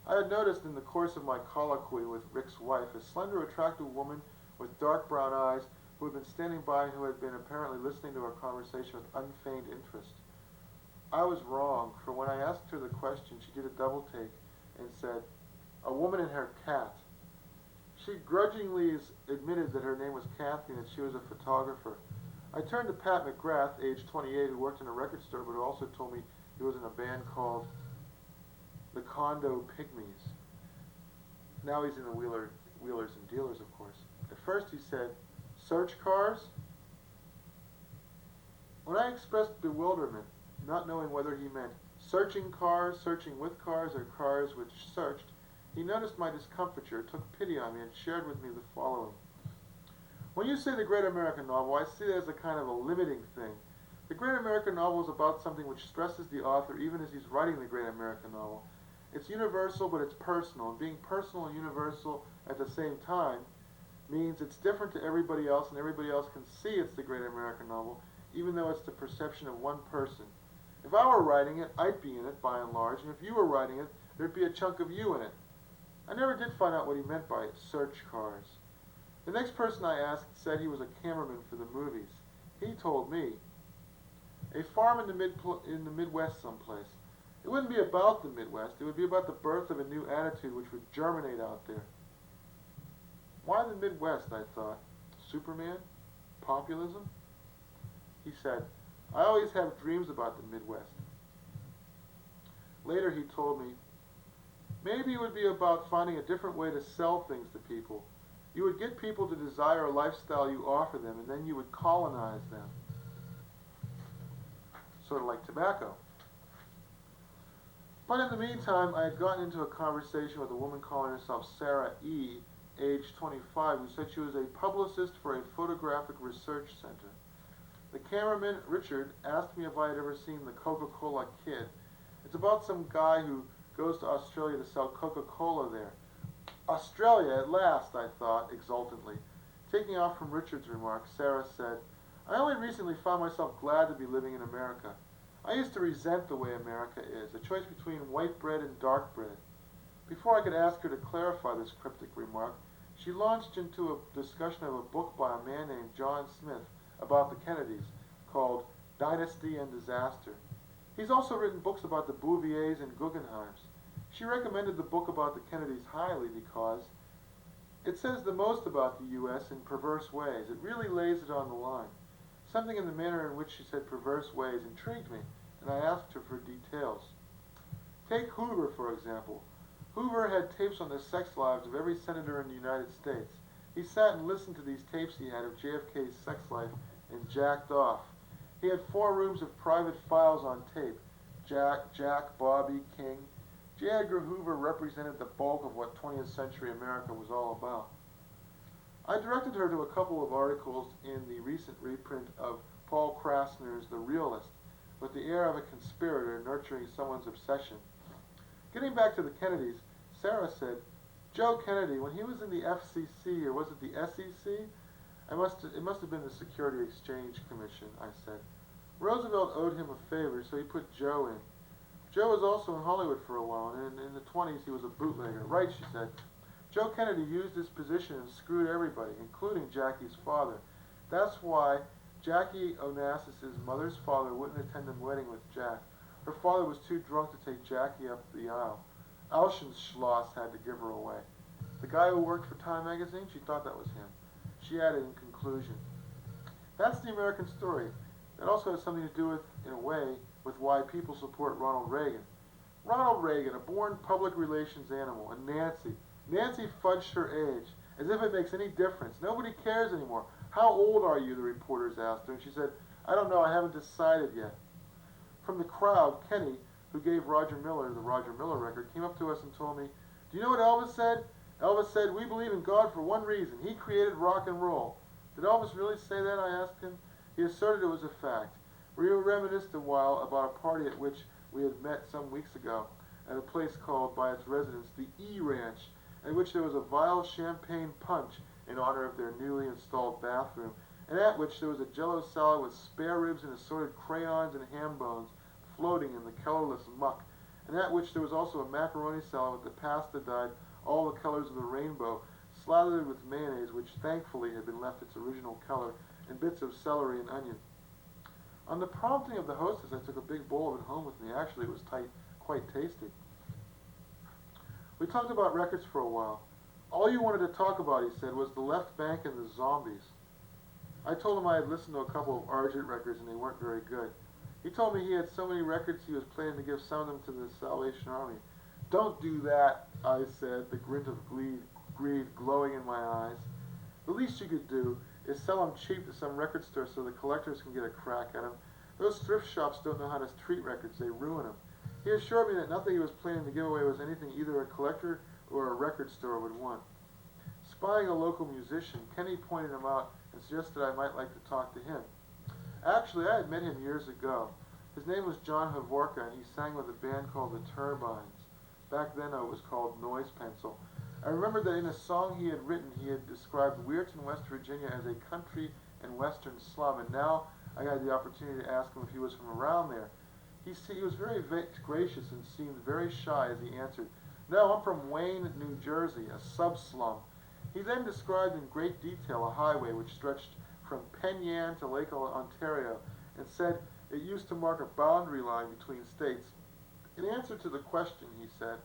I had noticed in the course of my colloquy with Rick's wife a slender, attractive woman with dark brown eyes who had been standing by and who had been apparently listening to our conversation with unfeigned interest. I was wrong, for when I asked her the question, she did a double take and said, "A woman and her cat." She grudgingly admitted that her name was Kathy and that she was a photographer. I turned to Pat McGrath, age 28, who worked in a record store but who also told me he was in a band called the Condo Pygmies. Now he's in the Wheelers and Dealers, of course. At first he said, "Search cars?" When I expressed bewilderment, not knowing whether he meant searching cars, searching with cars, or cars which searched, he noticed my discomfiture, took pity on me, and shared with me the following. "When you say the great American novel, I see it as a kind of a limiting thing. The great American novel is about something which stresses the author even as he's writing the great American novel. It's universal, but it's personal, and being personal and universal at the same time means it's different to everybody else, and everybody else can see it's the great American novel, even though it's the perception of one person. If I were writing it, I'd be in it, by and large, and if you were writing it, there'd be a chunk of you in it." I never did find out what he meant by search cars. The next person I asked said he was a cameraman for the movies. He told me. A farm in the Midwest someplace. It wouldn't be about the Midwest. It would be about the birth of a new attitude which would germinate out there. Why the Midwest, I thought. Superman? Populism? He said, I always have dreams about the Midwest. Later he told me, maybe it would be about finding a different way to sell things to people. You would get people to desire a lifestyle you offer them, and then you would colonize them. Sort of like tobacco. But in the meantime, I had gotten into a conversation with a woman calling herself Sarah E., age 25, who said she was a publicist for a photographic research center. The cameraman, Richard, asked me if I had ever seen the Coca-Cola Kid. It's about some guy who goes to Australia to sell Coca-Cola there. Australia, at last, I thought, exultantly. Taking off from Richard's remarks, Sarah said, I only recently found myself glad to be living in America. I used to resent the way America is, a choice between white bread and dark bread. Before I could ask her to clarify this cryptic remark, she launched into a discussion of a book by a man named John Smith about the Kennedys, called Dynasty and Disaster. He's also written books about the Bouviers and Guggenheims. She recommended the book about the Kennedys highly because it says the most about the U.S. in perverse ways. It really lays it on the line. Something in the manner in which she said perverse ways intrigued me, and I asked her for details. Take Hoover, for example. Hoover had tapes on the sex lives of every senator in the United States. He sat and listened to these tapes he had of JFK's sex life and jacked off. He had 4 rooms of private files on tape. Jack, Bobby, King. J. Edgar Hoover represented the bulk of what 20th century America was all about. I directed her to a couple of articles in the recent reprint of Paul Krasner's The Realist, with the air of a conspirator nurturing someone's obsession. Getting back to the Kennedys, Sarah said, Joe Kennedy, when he was in the FCC, or was it the SEC? It must have been the Security Exchange Commission, I said. Roosevelt owed him a favor, so he put Joe in. Joe was also in Hollywood for a while, and in the 20s he was a bootlegger. Right, she said. Joe Kennedy used his position and screwed everybody, including Jackie's father. That's why Jackie Onassis' mother's father wouldn't attend the wedding with Jack. Her father was too drunk to take Jackie up the aisle. Alschenschloss had to give her away. The guy who worked for Time magazine, she thought that was him. She added in conclusion, that's the American story. That also has something to do with, in a way, with why people support Ronald Reagan. Ronald Reagan, a born public relations animal, and Nancy. Nancy fudged her age, as if it makes any difference. Nobody cares anymore. How old are you, the reporters asked her, and she said, I don't know, I haven't decided yet. From the crowd, Kenny, who gave Roger Miller the Roger Miller record, came up to us and told me, do you know what Elvis said? Elvis said, we believe in God for one reason. He created rock and roll. Did Elvis really say that? I asked him. He asserted it was a fact. We reminisced a while about a party at which we had met some weeks ago at a place called, by its residents, the E Ranch, at which there was a vile champagne punch in honor of their newly installed bathroom, and at which there was a jello salad with spare ribs and assorted crayons and ham bones floating in the colorless muck, and at which there was also a macaroni salad with the pasta dyed all the colors of the rainbow, slathered with mayonnaise, which thankfully had been left its original color, and bits of celery and onion. On the prompting of the hostess, I took a big bowl of it home with me. Actually, it was quite tasty. We talked about records for a while. All you wanted to talk about, he said, was the Left Bank and the Zombies. I told him I had listened to a couple of Argent records and they weren't very good. He told me he had so many records he was planning to give some of them to the Salvation Army. Don't do that, I said, the glint of greed glowing in my eyes. The least you could do is sell them cheap to some record store so the collectors can get a crack at them. Those thrift shops don't know how to treat records, they ruin them. He assured me that nothing he was planning to give away was anything either a collector or a record store would want. Spying a local musician, Kenny pointed him out and suggested I might like to talk to him. Actually, I had met him years ago. His name was John Havorka, and he sang with a band called the Turbines. Back then it was called Noise Pencil. I remember that in a song he had written, he had described Weirton, West Virginia as a country and western slum, and now I had the opportunity to ask him if he was from around there. He was very gracious and seemed very shy as he answered, no, I'm from Wayne, New Jersey, a sub-slum. He then described in great detail a highway which stretched from Penyan to Lake Ontario and said it used to mark a boundary line between states. In answer to the question, he said,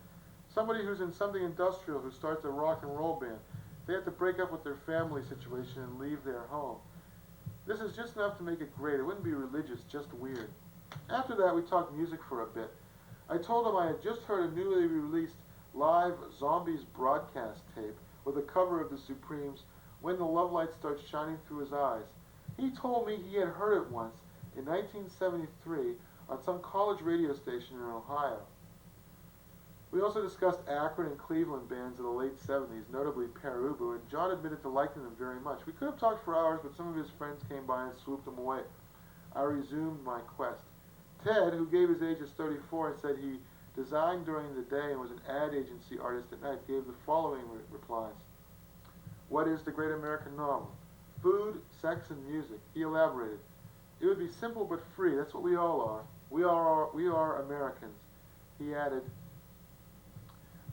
somebody who's in something industrial who starts a rock and roll band, they have to break up with their family situation and leave their home. This is just enough to make it great. It wouldn't be religious, just weird. After that, we talked music for a bit. I told him I had just heard a newly released live Zombies broadcast tape with a cover of the Supremes, When the Love Light Starts Shining Through His Eyes. He told me he had heard it once in 1973 on some college radio station in Ohio. We also discussed Akron and Cleveland bands of the late 70s, notably Perubu, and John admitted to liking them very much. We could have talked for hours, but some of his friends came by and swooped him away. I resumed my quest. Ted, who gave his age as 34 and said he designed during the day and was an ad agency artist at night, gave the following replies. What is the great American novel? Food, sex, and music. He elaborated. It would be simple but free. That's what we all are. We are Americans. He added,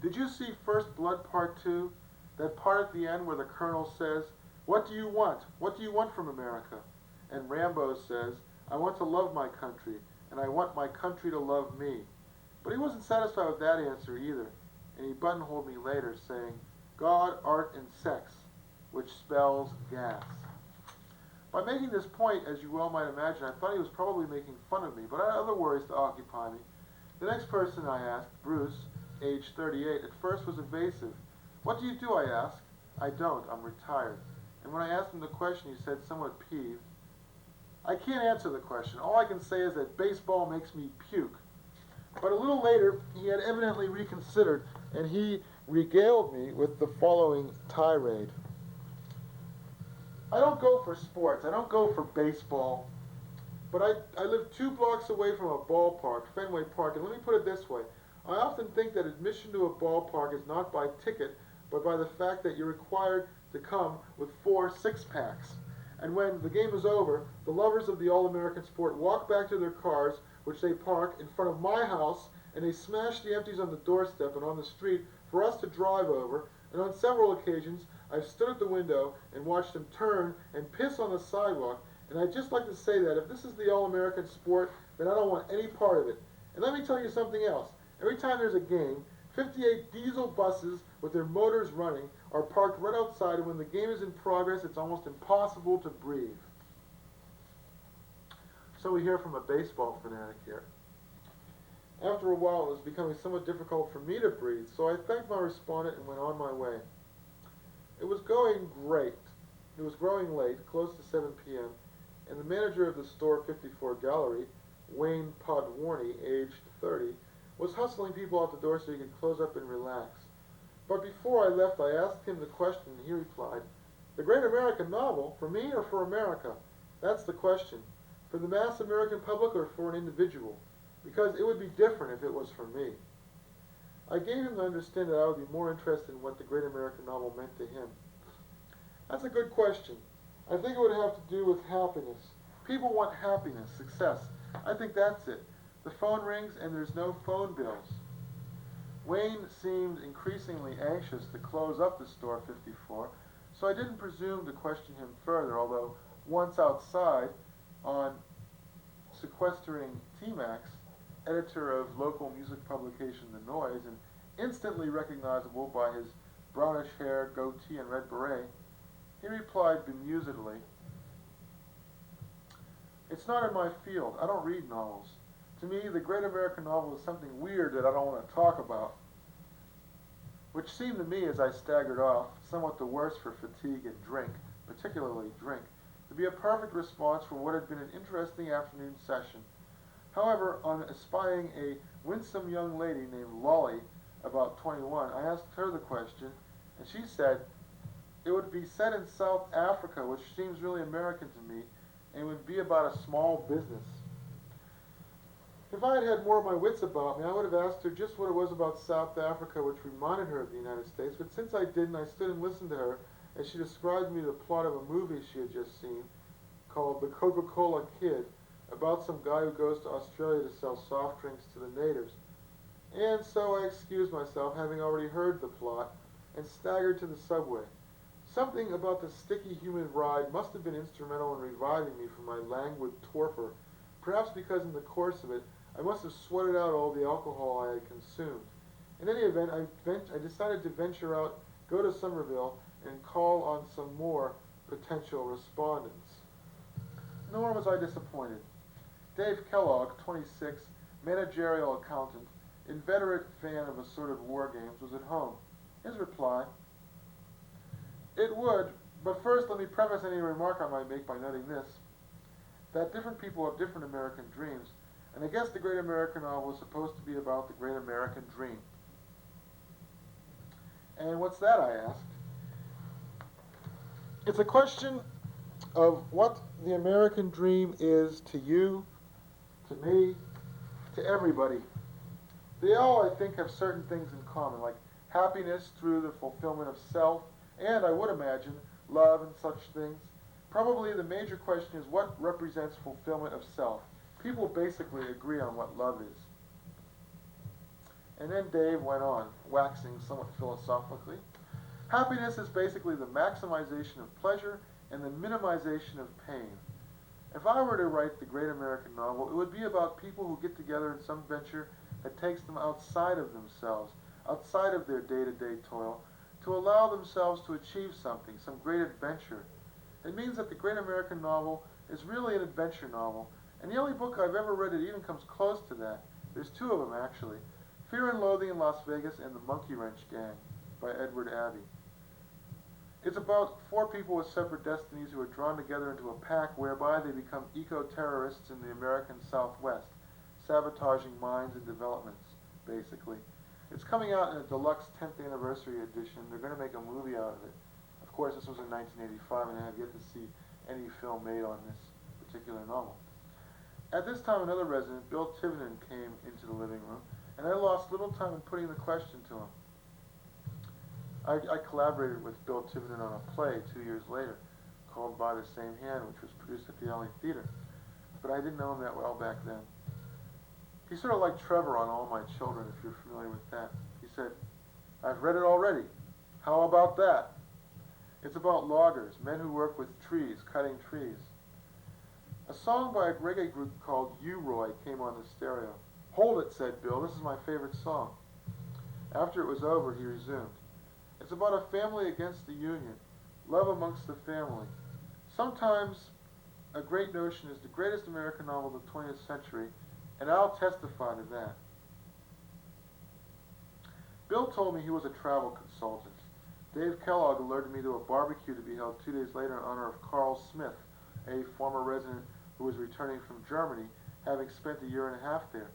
did you see First Blood Part 2? That part at the end where the Colonel says, what do you want? What do you want from America? And Rambo says, I want to love my country, and I want my country to love me. But he wasn't satisfied with that answer either, and he buttonholed me later saying, God, art, and sex, which spells gas. By making this point, as you well might imagine, I thought he was probably making fun of me, but I had other worries to occupy me. The next person I asked, Bruce, age 38, at first was evasive. What do you do, I asked. I don't, I'm retired. And when I asked him the question, he said, somewhat peeved, I can't answer the question. All I can say is that baseball makes me puke. But a little later, he had evidently reconsidered, and he regaled me with the following tirade. I don't go for sports. I don't go for baseball. But I live 2 blocks away from a ballpark, Fenway Park, and let me put it this way. I often think that admission to a ballpark is not by ticket, but by the fact that you're required to come with 4 six-packs. And when the game is over, the lovers of the all-American sport walk back to their cars, which they park in front of my house, and they smash the empties on the doorstep and on the street for us to drive over. And on several occasions, I've stood at the window and watched them turn and piss on the sidewalk. And I'd just like to say that if this is the all-American sport, then I don't want any part of it. And let me tell you something else. Every time there's a game, 58 diesel buses with their motors running are parked right outside, and when the game is in progress, it's almost impossible to breathe. So we hear from a baseball fanatic here. After a while, it was becoming somewhat difficult for me to breathe, so I thanked my respondent and went on my way. It was going great. It was growing late, close to 7 p.m., and the manager of the store 54 Gallery, Wayne Podwarney, aged 30, was hustling people out the door so he could close up and relax. But before I left, I asked him the question, and he replied, the great American novel, for me or for America? That's the question. For the mass American public or for an individual? Because it would be different if it was for me. I gave him to understand that I would be more interested in what the great American novel meant to him. That's a good question. I think it would have to do with happiness. People want happiness, success. I think that's it. The phone rings and there's no phone bills. Wayne seemed increasingly anxious to close up the store 54, so I didn't presume to question him further, although once outside, on sequestering T-Max, editor of local music publication The Noise, and instantly recognizable by his brownish hair, goatee, and red beret, he replied bemusedly, it's not in my field. I don't read novels. To me, the great American novel is something weird that I don't want to talk about, which seemed to me, as I staggered off, somewhat the worse for fatigue and drink, particularly drink, to be a perfect response for what had been an interesting afternoon session. However, on espying a winsome young lady named Lolly, about 21, I asked her the question, and she said, it would be set in South Africa, which seems really American to me, and it would be about a small business. If I had had more of my wits about me, I would have asked her just what it was about South Africa which reminded her of the United States, but since I didn't, I stood and listened to her as she described me the plot of a movie she had just seen called The Coca-Cola Kid, about some guy who goes to Australia to sell soft drinks to the natives. And so I excused myself, having already heard the plot, and staggered to the subway. Something about the sticky, humid ride must have been instrumental in reviving me from my languid torpor, perhaps because in the course of it I must have sweated out all the alcohol I had consumed. In any event, I decided to venture out, go to Somerville, and call on some more potential respondents. Nor was I disappointed. Dave Kellogg, 26, managerial accountant, inveterate fan of assorted war games, was at home. His reply: "It would, but first let me preface any remark I might make by noting this, that different people have different American dreams, and I guess the great American novel is supposed to be about the great American dream." And what's that, I asked? It's a question of what the American dream is to you, to me, to everybody. They all, I think, have certain things in common, like happiness through the fulfillment of self, and, I would imagine, love and such things. Probably the major question is what represents fulfillment of self. People basically agree on what love is. And then Dave went on, waxing somewhat philosophically. Happiness is basically the maximization of pleasure and the minimization of pain. If I were to write the great American novel, it would be about people who get together in some venture that takes them outside of themselves, outside of their day-to-day toil, to allow themselves to achieve something, some great adventure. It means that the great American novel is really an adventure novel, and the only book I've ever read that even comes close to that, there's two of them actually, Fear and Loathing in Las Vegas and The Monkey Wrench Gang by Edward Abbey. It's about four people with separate destinies who are drawn together into a pack whereby they become eco-terrorists in the American Southwest, sabotaging mines and developments, basically. It's coming out in a deluxe 10th anniversary edition. They're going to make a movie out of it. Of course, this was in 1985, and I have yet to see any film made on this particular novel. At this time, another resident, Bill Tivenin, came into the living room, and I lost little time in putting the question to him. I collaborated with Bill Tivenin on a play 2 years later called By the Same Hand, which was produced at the LA Theater, but I didn't know him that well back then. He's sort of like Trevor on All My Children, if you're familiar with that. He said, "I've read it already. How about that?" It's about loggers, men who work with trees, cutting trees. A song by a reggae group called U-Roy came on the stereo. "Hold it," said Bill. "This is my favorite song." After it was over, he resumed. It's about a family against the union, love amongst the family. Sometimes a great notion is the greatest American novel of the 20th century, and I'll testify to that. Bill told me he was a travel consultant. Dave Kellogg alerted me to a barbecue to be held 2 days later in honor of Carl Smith, a former resident who was returning from Germany, having spent a year and a half there.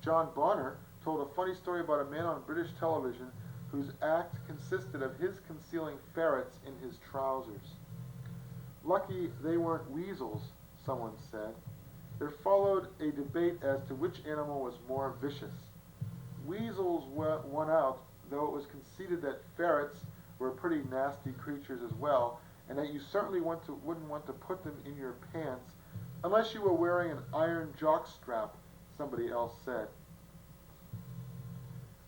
John Bonner told a funny story about a man on British television whose act consisted of his concealing ferrets in his trousers. Lucky they weren't weasels, someone said. There followed a debate as to which animal was more vicious. Weasels won out, though it was conceded that ferrets were pretty nasty creatures as well, and that you certainly wouldn't want to put them in your pants unless you were wearing an iron jockstrap, somebody else said.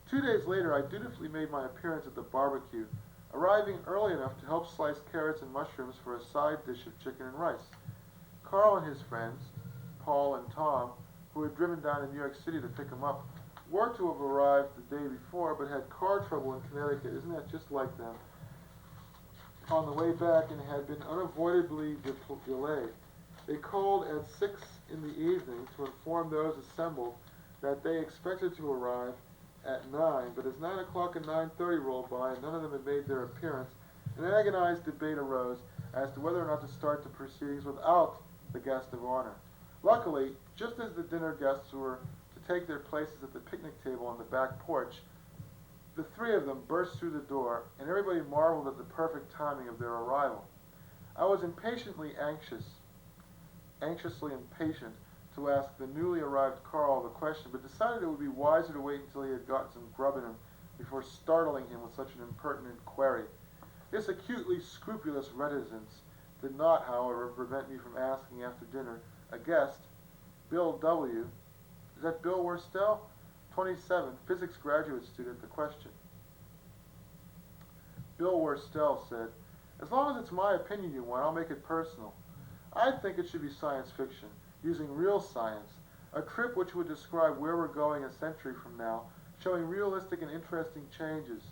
2 days later, I dutifully made my appearance at the barbecue, arriving early enough to help slice carrots and mushrooms for a side dish of chicken and rice. Carl and his friends, Paul and Tom, who had driven down to New York City to pick him up, were to have arrived the day before, but had car trouble in Connecticut. Isn't that just like them? On the way back, and had been unavoidably delayed. They called at 6 in the evening to inform those assembled that they expected to arrive at 9, but as 9 o'clock and 9:30 rolled by and none of them had made their appearance, an agonized debate arose as to whether or not to start the proceedings without the guest of honor. Luckily, just as the dinner guests were to take their places at the picnic table on the back porch, the three of them burst through the door, and everybody marveled at the perfect timing of their arrival. I was anxiously impatient to ask the newly arrived Carl the question, but decided it would be wiser to wait until he had gotten some grub in him before startling him with such an impertinent query. This acutely scrupulous reticence did not, however, prevent me from asking after dinner a guest, Bill W. Is that Bill Worstel? 27, physics graduate student, the question. Bill Worstel said, As long as it's my opinion you want, I'll make it personal. I think it should be science fiction, using real science. A trip which would describe where we're going a century from now, showing realistic and interesting changes.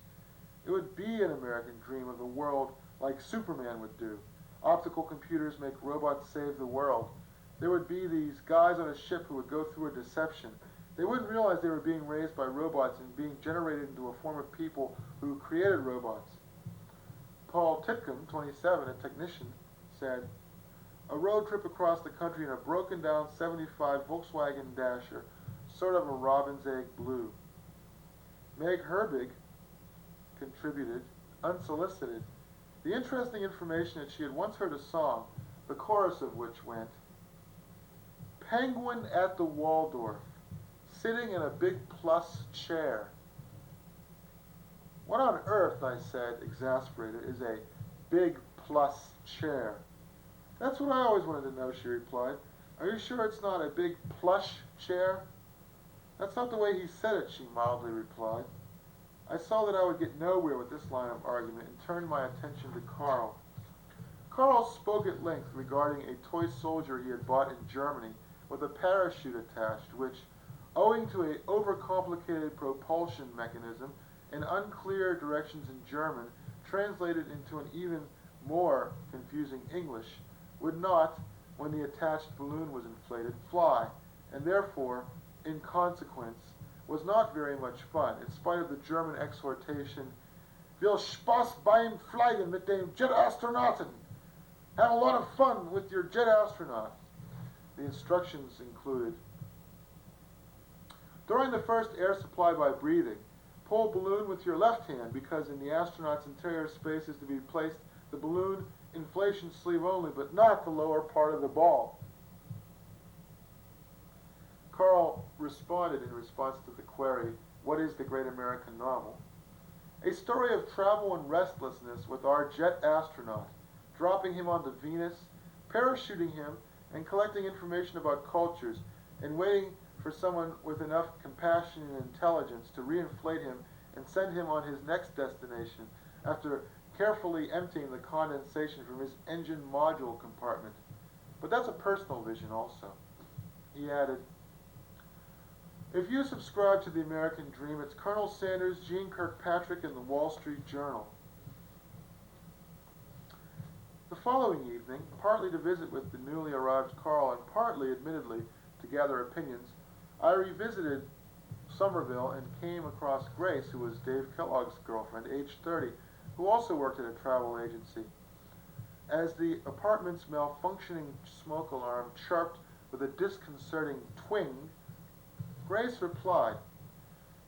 It would be an American dream of a world like Superman would do. Optical computers make robots save the world. There would be these guys on a ship who would go through a deception. They wouldn't realize they were being raised by robots and being generated into a form of people who created robots. Paul Titcomb, 27, a technician, said, "A road trip across the country in a broken-down 75 Volkswagen Dasher, sort of a robin's egg blue." Meg Herbig contributed, unsolicited, the interesting information that she had once heard a song, the chorus of which went, "Penguin at the Waldorf, sitting in a big plush chair." "What on earth," I said, exasperated, "is a big plush chair?" "That's what I always wanted to know," she replied. "Are you sure it's not a big plush chair?" "That's not the way he said it," she mildly replied. I saw that I would get nowhere with this line of argument and turned my attention to Carl. Carl spoke at length regarding a toy soldier he had bought in Germany with a parachute attached, which, owing to a overcomplicated propulsion mechanism and unclear directions in German, translated into an even more confusing English, would not, when the attached balloon was inflated, fly, and therefore, in consequence, was not very much fun, in spite of the German exhortation, "Viel Spaß beim Fliegen mit dem Jet-Astronauten." Have a lot of fun with your jet astronaut. The instructions included, during the first air supply by breathing, pull balloon with your left hand because in the astronaut's interior space is to be placed the balloon inflation sleeve only, but not the lower part of the ball. Carl responded in response to the query, "What is the great American novel?" "A story of travel and restlessness with our jet astronaut, dropping him onto Venus, parachuting him, and collecting information about cultures, and waiting for someone with enough compassion and intelligence to reinflate him and send him on his next destination after carefully emptying the condensation from his engine module compartment. But that's a personal vision also." He added, "If you subscribe to the American dream, it's Colonel Sanders, Gene Kirkpatrick, and the Wall Street Journal." The following evening, partly to visit with the newly arrived Carl and partly, admittedly, to gather opinions, I revisited Somerville and came across Grace, who was Dave Kellogg's girlfriend, aged 30, who also worked at a travel agency. As the apartment's malfunctioning smoke alarm chirped with a disconcerting twing, Grace replied,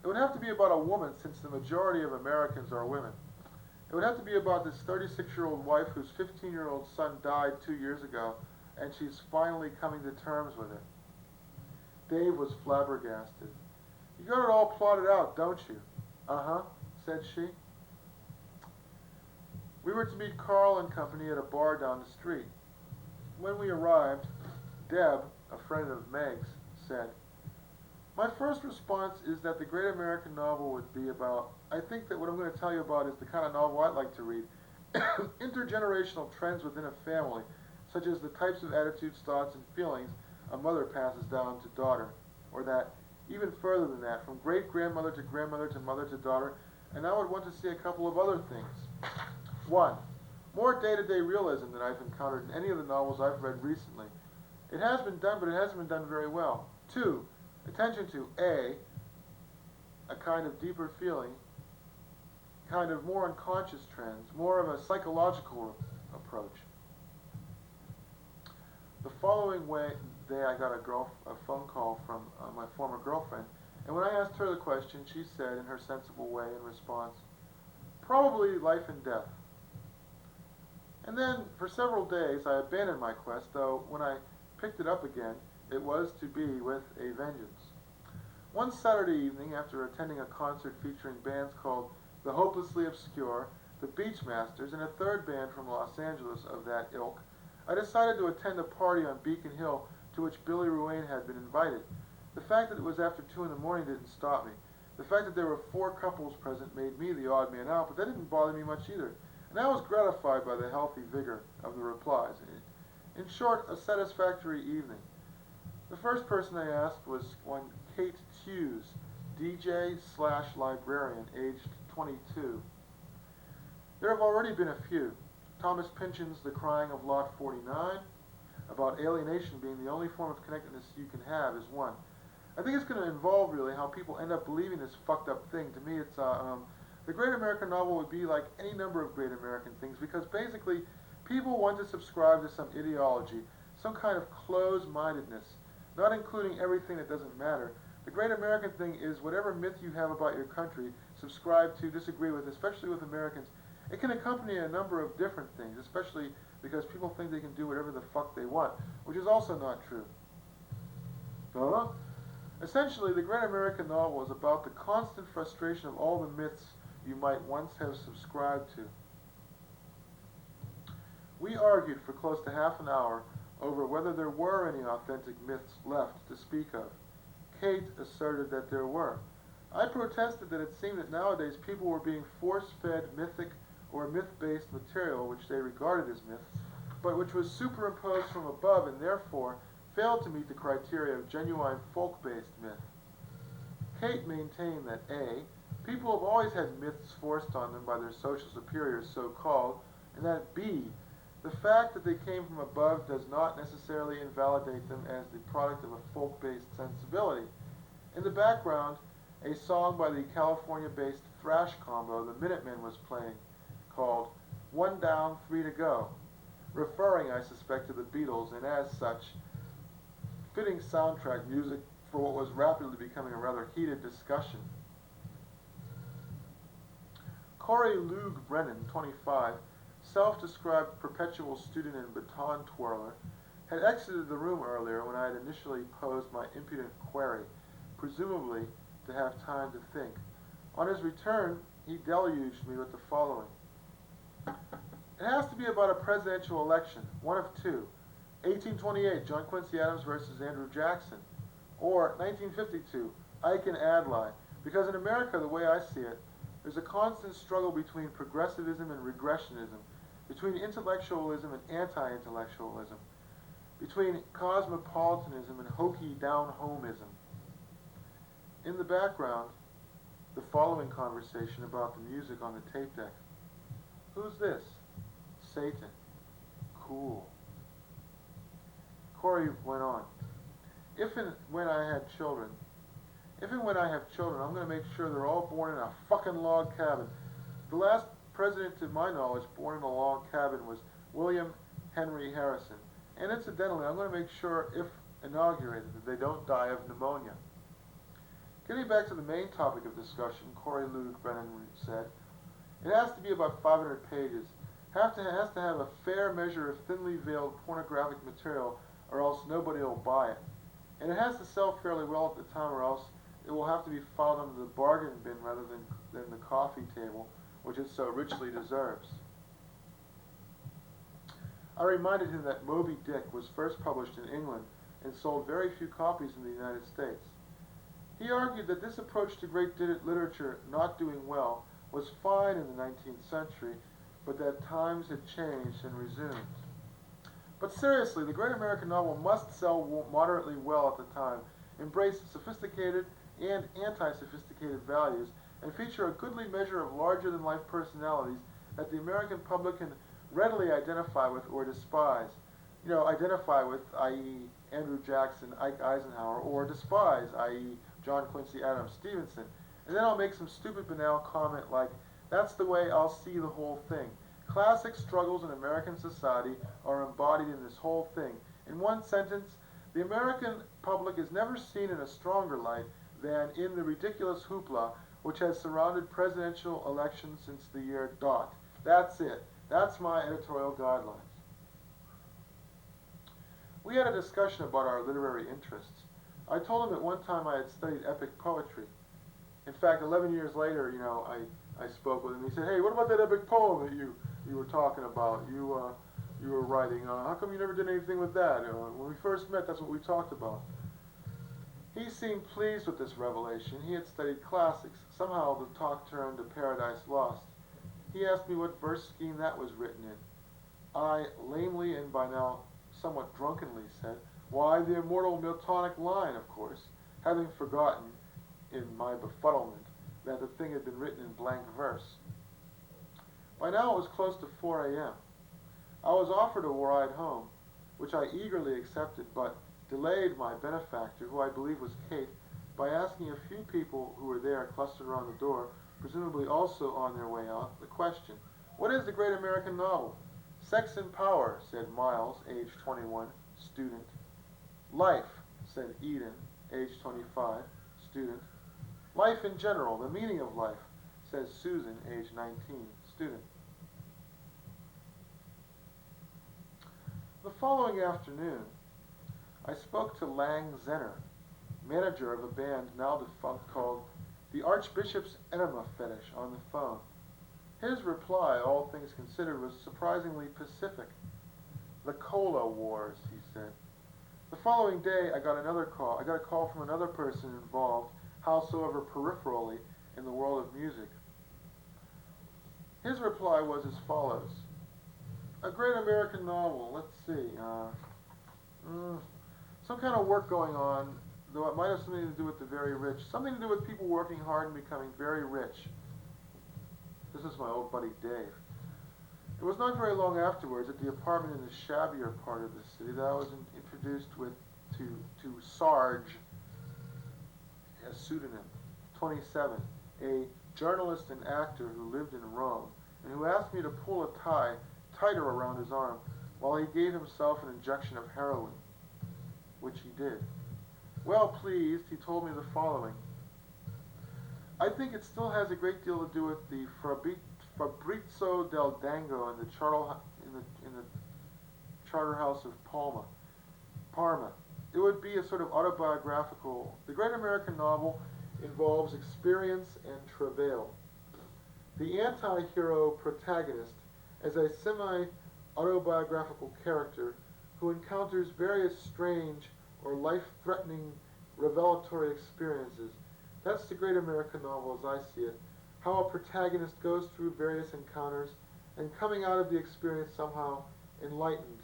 "It would have to be about a woman since the majority of Americans are women. It would have to be about this 36-year-old wife whose 15-year-old son died 2 years ago, and she's finally coming to terms with it." Dave was flabbergasted. "You got it all plotted out, don't you?" "Uh-huh," said she. We were to meet Carl and company at a bar down the street. When we arrived, Deb, a friend of Meg's, said, "My first response is that the great American novel would be about, I think that what I'm going to tell you about is the kind of novel I'd like to read, intergenerational trends within a family, such as the types of attitudes, thoughts, and feelings a mother passes down to daughter, or that, even further than that, from great-grandmother to mother to daughter, and I would want to see a couple of other things. 1. More day-to-day realism than I've encountered in any of the novels I've read recently. It has been done, but it hasn't been done very well. 2. Attention to a kind of deeper feeling, kind of more unconscious trends, more of a psychological approach." The following day I got a phone call from my former girlfriend, and when I asked her the question, she said in her sensible way in response, "Probably life and death." And then, for several days, I abandoned my quest, though when I picked it up again, it was to be with a vengeance. One Saturday evening, after attending a concert featuring bands called The Hopelessly Obscure, the Beachmasters, and a third band from Los Angeles of that ilk, I decided to attend a party on Beacon Hill to which Billy Ruane had been invited. The fact that it was after 2 in the morning didn't stop me. The fact that there were 4 couples present made me the odd man out, but that didn't bother me much either. and I was gratified by the healthy vigor of the replies. In short, a satisfactory evening. The first person I asked was one Kate Hughes, DJ/librarian, aged 22. There have already been a few. Thomas Pynchon's The Crying of Lot 49, about alienation being the only form of connectedness you can have, is one. I think it's going to involve really how people end up believing this fucked up thing. To me, it's the Great American Novel would be like any number of great American things, because basically people want to subscribe to some ideology, some kind of closed-mindedness, not including everything that doesn't matter. The Great American thing is whatever myth you have about your country, subscribe to, disagree with, especially with Americans. It can accompany a number of different things, especially because people think they can do whatever the fuck they want, which is also not true. Essentially, the Great American Novel is about the constant frustration of all the myths you might once have subscribed to. We argued for close to half an hour over whether there were any authentic myths left to speak of. Kate asserted that there were. I protested that it seemed that nowadays people were being force-fed mythic or myth-based material which they regarded as myths, but which was superimposed from above and therefore failed to meet the criteria of genuine folk-based myth. Kate maintained that A, people have always had myths forced on them by their social superiors, so-called, and that B, the fact that they came from above does not necessarily invalidate them as the product of a folk-based sensibility. In the background, a song by the California-based thrash combo the Minutemen was playing, called One Down, Three to Go, referring, I suspect, to the Beatles, and as such, fitting soundtrack music for what was rapidly becoming a rather heated discussion. Corey Luke Brennan, 25, self-described perpetual student and baton twirler, had exited the room earlier when I had initially posed my impudent query, presumably to have time to think. On his return, he deluged me with the following. It has to be about a presidential election, one of two. 1828, John Quincy Adams versus Andrew Jackson. Or 1952, Ike and Adlai. Because in America, the way I see it, there's a constant struggle between progressivism and regressionism, between intellectualism and anti-intellectualism, between cosmopolitanism and hokey down-homeism. In the background, the following conversation about the music on the tape deck. Who's this? Satan. Cool. Corey went on. If and when I have children, I'm going to make sure they're all born in a fucking log cabin. The last president, to my knowledge, born in a log cabin was William Henry Harrison. And incidentally, I'm going to make sure, if inaugurated, that they don't die of pneumonia. Getting back to the main topic of discussion, Corey Luke Brennan said, it has to be about 500 pages. Has to have a fair measure of thinly veiled pornographic material, or else nobody will buy it. And it has to sell fairly well at the time, or else it will have to be filed under the bargain bin rather than the coffee table, which it so richly deserves. I reminded him that Moby Dick was first published in England and sold very few copies in the United States. He argued that this approach to great literature not doing well was fine in the 19th century, but that times had changed and resumed. But seriously, the Great American Novel must sell moderately well at the time, embrace sophisticated and anti-sophisticated values, and feature a goodly measure of larger-than-life personalities that the American public can readily identify with or despise. Identify with, i.e. Andrew Jackson, Ike Eisenhower, or despise, i.e. John Quincy Adams Stevenson. And then I'll make some stupid banal comment like, that's the way I'll see the whole thing. Classic struggles in American society are embodied in this whole thing. In one sentence, the American public is never seen in a stronger light than in the ridiculous hoopla which has surrounded presidential elections since the year dot. That's it. That's my editorial guidelines. We had a discussion about our literary interests. I told him at one time I had studied epic poetry. In fact, 11 years later, I spoke with him. He said, hey, what about that epic poem that you were talking about, you were writing? How come you never did anything with that? When we first met, that's what we talked about. He seemed pleased with this revelation. He had studied classics. Somehow the talk turned to Paradise Lost. He asked me what verse scheme that was written in. I, lamely and by now somewhat drunkenly, said, "Why, the immortal Miltonic line, of course," having forgotten, in my befuddlement, that the thing had been written in blank verse. By now it was close to 4 a.m. I was offered a ride home, which I eagerly accepted, but delayed my benefactor, who I believe was Kate, by asking a few people who were there clustered around the door, presumably also on their way out, the question, "What is the great American novel?" "Sex and Power," said Miles, age 21, student. "Life," said Eden, age 25, student. "Life in general, the meaning of life," says Susan, age 19, student. The following afternoon, I spoke to Lang Zenner, manager of a band now defunct called the Archbishop's Enema Fetish, on the phone. His reply, all things considered, was surprisingly pacific. "The Cola Wars," he said. The following day, I got another call. I got a call from another person involved, howsoever peripherally, in the world of music. His reply was as follows. "A great American novel, let's see, some kind of work going on, though it might have something to do with the very rich. Something to do with people working hard and becoming very rich." This is my old buddy Dave. It was not very long afterwards, at the apartment in the shabbier part of the city, that I was introduced to Sarge, a pseudonym, 27, a journalist and actor who lived in Rome, and who asked me to pull a tie tighter around his arm while he gave himself an injection of heroin, which he did. Well pleased, he told me the following. "I think it still has a great deal to do with the Fabrizio del Dango in the Charterhouse of Parma. It would be a sort of autobiographical. The great American novel involves experience and travail. The anti-hero protagonist as a semi-autobiographical character who encounters various strange or life-threatening revelatory experiences. That's the great American novel as I see it. How a protagonist goes through various encounters and coming out of the experience somehow enlightened.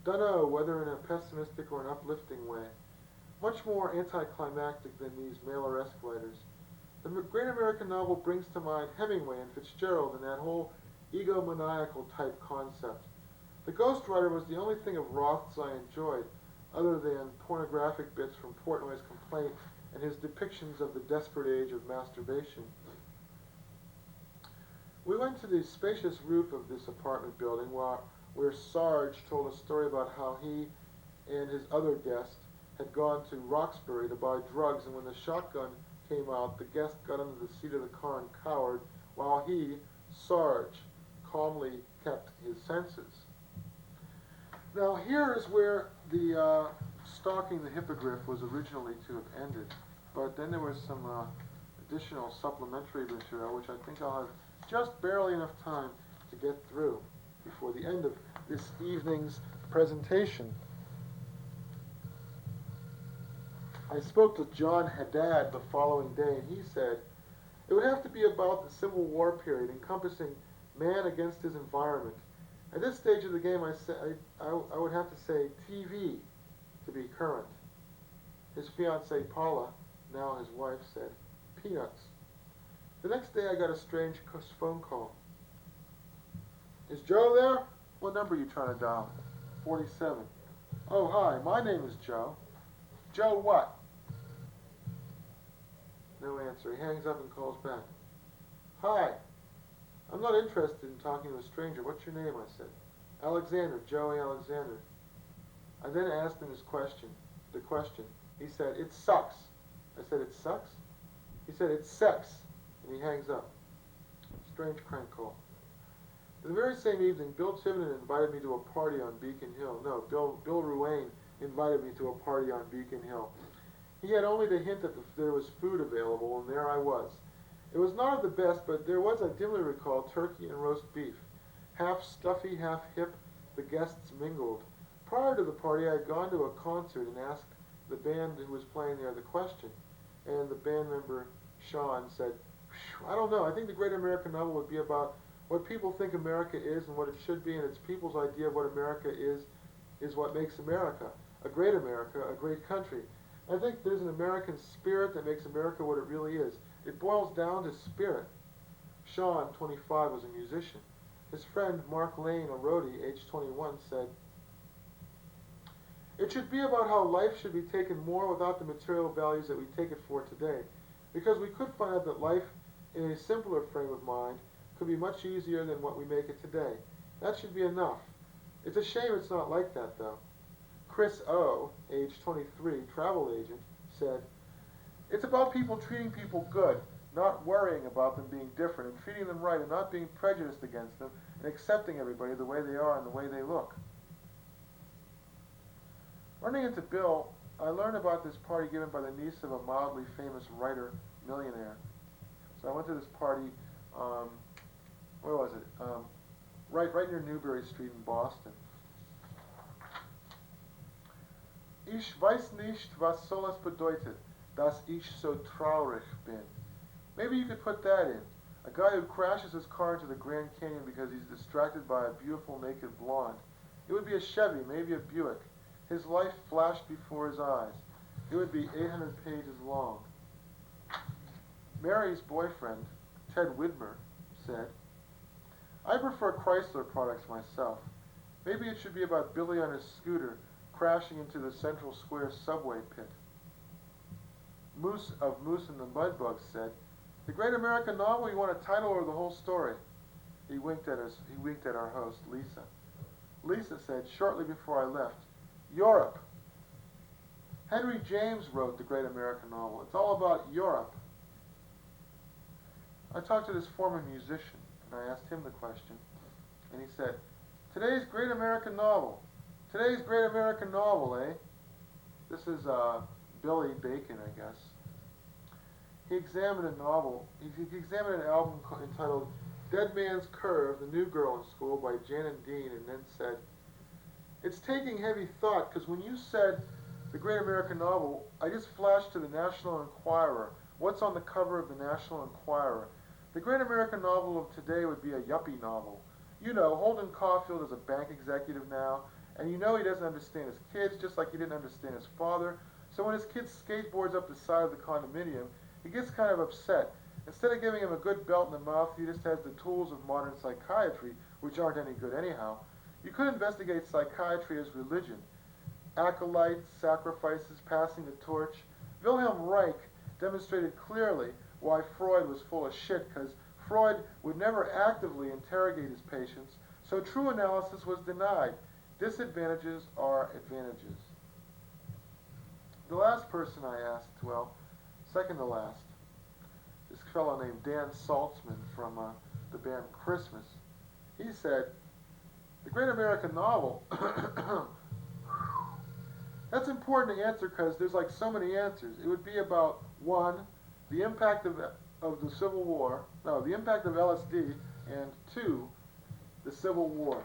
Dunno whether in a pessimistic or an uplifting way. Much more anticlimactic than these Mailer-esque writers. The great American novel brings to mind Hemingway and Fitzgerald and that whole egomaniacal type concept. The Ghostwriter was the only thing of Roth's I enjoyed, other than pornographic bits from Portnoy's Complaint and his depictions of the desperate age of masturbation. We went to the spacious roof of this apartment building where Sarge told a story about how he and his other guest had gone to Roxbury to buy drugs, and when the shotgun came out, the guest got under the seat of the car and cowered, while he, Sarge, calmly kept his senses. Now here is where the stalking the hippogriff was originally to have ended, but then there was some additional supplementary material, which I think I'll have just barely enough time to get through before the end of this evening's presentation. I spoke to John Haddad the following day, and he said, it would have to be about the Civil War period, encompassing man against his environment. At this stage of the game, I would have to say TV to be current. His fiancée Paula, now his wife, said, peanuts. The next day I got a strange phone call. Is Joe there? What number are you trying to dial? 47. Oh, hi, my name is Joe. Joe what? No answer. He hangs up and calls back. Hi. I'm not interested in talking to a stranger. What's your name? I said. Alexander, Joey Alexander. I then asked him the question. He said, it sucks. I said, it sucks? He said, it's sex. And he hangs up. Strange crank call. The very same evening, Bill Tivenin invited me to a party on Beacon Hill. No, Bill Ruane invited me to a party on Beacon Hill. He had only to hint that there was food available, and there I was. It was not of the best, but there was, I dimly recall, turkey and roast beef. Half stuffy, half hip, the guests mingled. Prior to the party, I had gone to a concert and asked the band who was playing there the question, and the band member, Sean, said, I don't know, I think the great American novel would be about What people think America is and what it should be, and it's people's idea of what America is what makes America a great country. I think there's an American spirit that makes America what it really is. It boils down to spirit. Sean, 25, was a musician. His friend Mark Lane, a roadie, age 21, said, "It should be about how life should be taken more without the material values that we take it for today, because we could find out that life in a simpler frame of mind could be much easier than what we make it today. That should be enough. It's a shame it's not like that, though." Chris O., age 23, travel agent, said, "It's about people treating people good, not worrying about them being different, and treating them right, and not being prejudiced against them, and accepting everybody the way they are and the way they look." Running into Bill, I learned about this party given by the niece of a mildly famous writer millionaire. So I went to this party, where was it? Right near Newbury Street in Boston. Ich weiß nicht, was soll es bedeutet, dass ich so traurig bin. Maybe you could put that in. A guy who crashes his car into the Grand Canyon because he's distracted by a beautiful naked blonde. It would be a Chevy, maybe a Buick. His life flashed before his eyes. It would be 800 pages long. Mary's boyfriend, Ted Widmer, said, "I prefer Chrysler products myself. Maybe it should be about Billy on his scooter crashing into the Central Square subway pit." Moose of Moose and the Mudbugs said, "The great American novel, you want a title or the whole story?" He winked at our host, Lisa. Lisa said, shortly before I left, "Europe." Henry James wrote the great American novel. It's all about Europe. I talked to this former musician, and I asked him the question, and he said, "Today's great American novel. Today's great American novel, eh?" This is Billy Bacon, I guess. He examined an album entitled Dead Man's Curve, The New Girl in School by Jan and Dean, and then said, "It's taking heavy thought, because when you said the great American novel, I just flashed to the National Enquirer. What's on the cover of the National Enquirer? The great American novel of today would be a yuppie novel. You know, Holden Caulfield is a bank executive now, and you know he doesn't understand his kids, just like he didn't understand his father. So when his kid skateboards up the side of the condominium, he gets kind of upset. Instead of giving him a good belt in the mouth, he just has the tools of modern psychiatry, which aren't any good anyhow. You could investigate psychiatry as religion. Acolytes, sacrifices, passing the torch. Wilhelm Reich demonstrated clearly why Freud was full of shit, because Freud would never actively interrogate his patients, so true analysis was denied. Disadvantages are advantages." The last person I asked, well, second to last, this fellow named Dan Saltzman from the band Christmas. He said, "The great American novel," that's important to answer because there's like so many answers. It would be about, one, the impact of the Civil War, no, the impact of LSD, and two, the Civil War.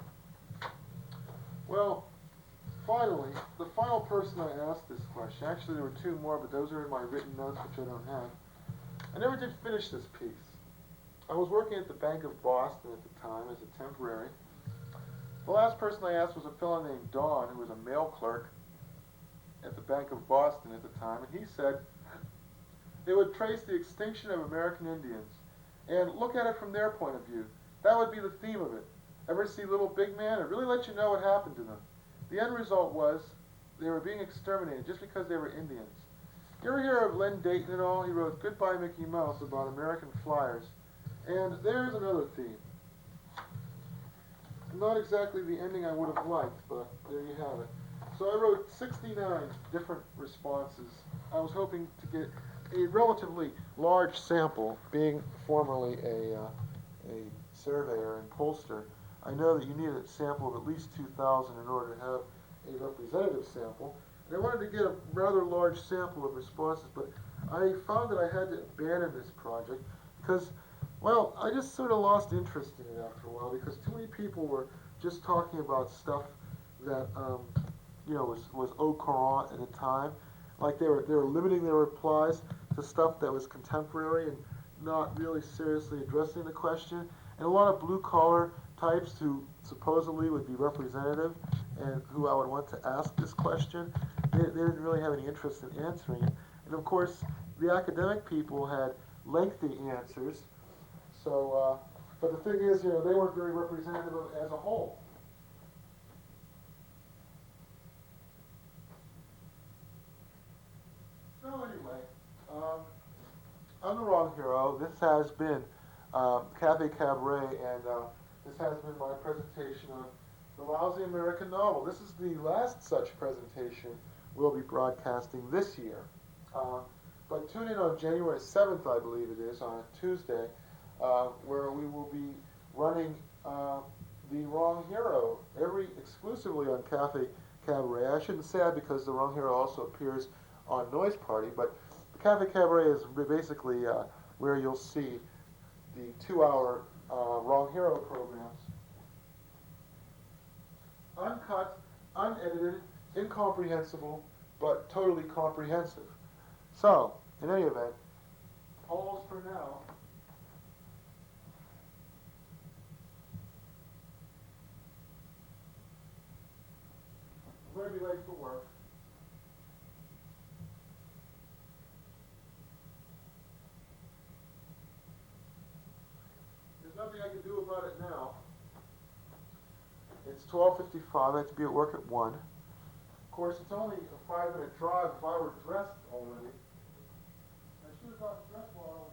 Well, finally, the final person I asked this question, actually there were two more, but those are in my written notes, which I don't have. I never did finish this piece. I was working at the Bank of Boston at the time as a temporary. The last person I asked was a fellow named Don, who was a mail clerk at the Bank of Boston at the time, and he said it would trace the extinction of American Indians and look at it from their point of view. That would be the theme of it. Ever see Little Big Man? It really lets you know what happened to them. The end result was they were being exterminated just because they were Indians. You ever hear of Len Dayton at all? He wrote Goodbye Mickey Mouse about American flyers. And there's another theme. Not exactly the ending I would have liked, but there you have it. So I wrote 69 different responses. I was hoping to get a relatively large sample, being formerly a surveyor and pollster. I know that you need a sample of at least 2,000 in order to have a representative sample. And I wanted to get a rather large sample of responses, but I found that I had to abandon this project because, well, I just sort of lost interest in it after a while because too many people were just talking about stuff that, was au courant at the time. Like they were limiting their replies to stuff that was contemporary and not really seriously addressing the question. and a lot of blue-collar types who supposedly would be representative and who I would want to ask this question, they didn't really have any interest in answering it. And of course, the academic people had lengthy answers. So, but the thing is, they weren't very representative as a whole. So anyway, I'm the wrong hero. This has been Cafe Cabaret, and this has been my presentation of the Lousy American Novel. This is the last such presentation we'll be broadcasting this year. But tune in on January 7th, I believe it is, on a Tuesday, where we will be running The Wrong Hero exclusively on Cafe Cabaret. I shouldn't say that because The Wrong Hero also appears on Noise Party, but the Cafe Cabaret is basically where you'll see the 2-hour Wrong Hero programs. Uncut, unedited, incomprehensible, but totally comprehensive. So, in any event, almost for now. I'm going to be late for work. There's nothing I can do about it now. It's 12:55. I have to be at work at 1. Of course, it's only a 5-minute drive if I were dressed already. I should have gotten dressed while I was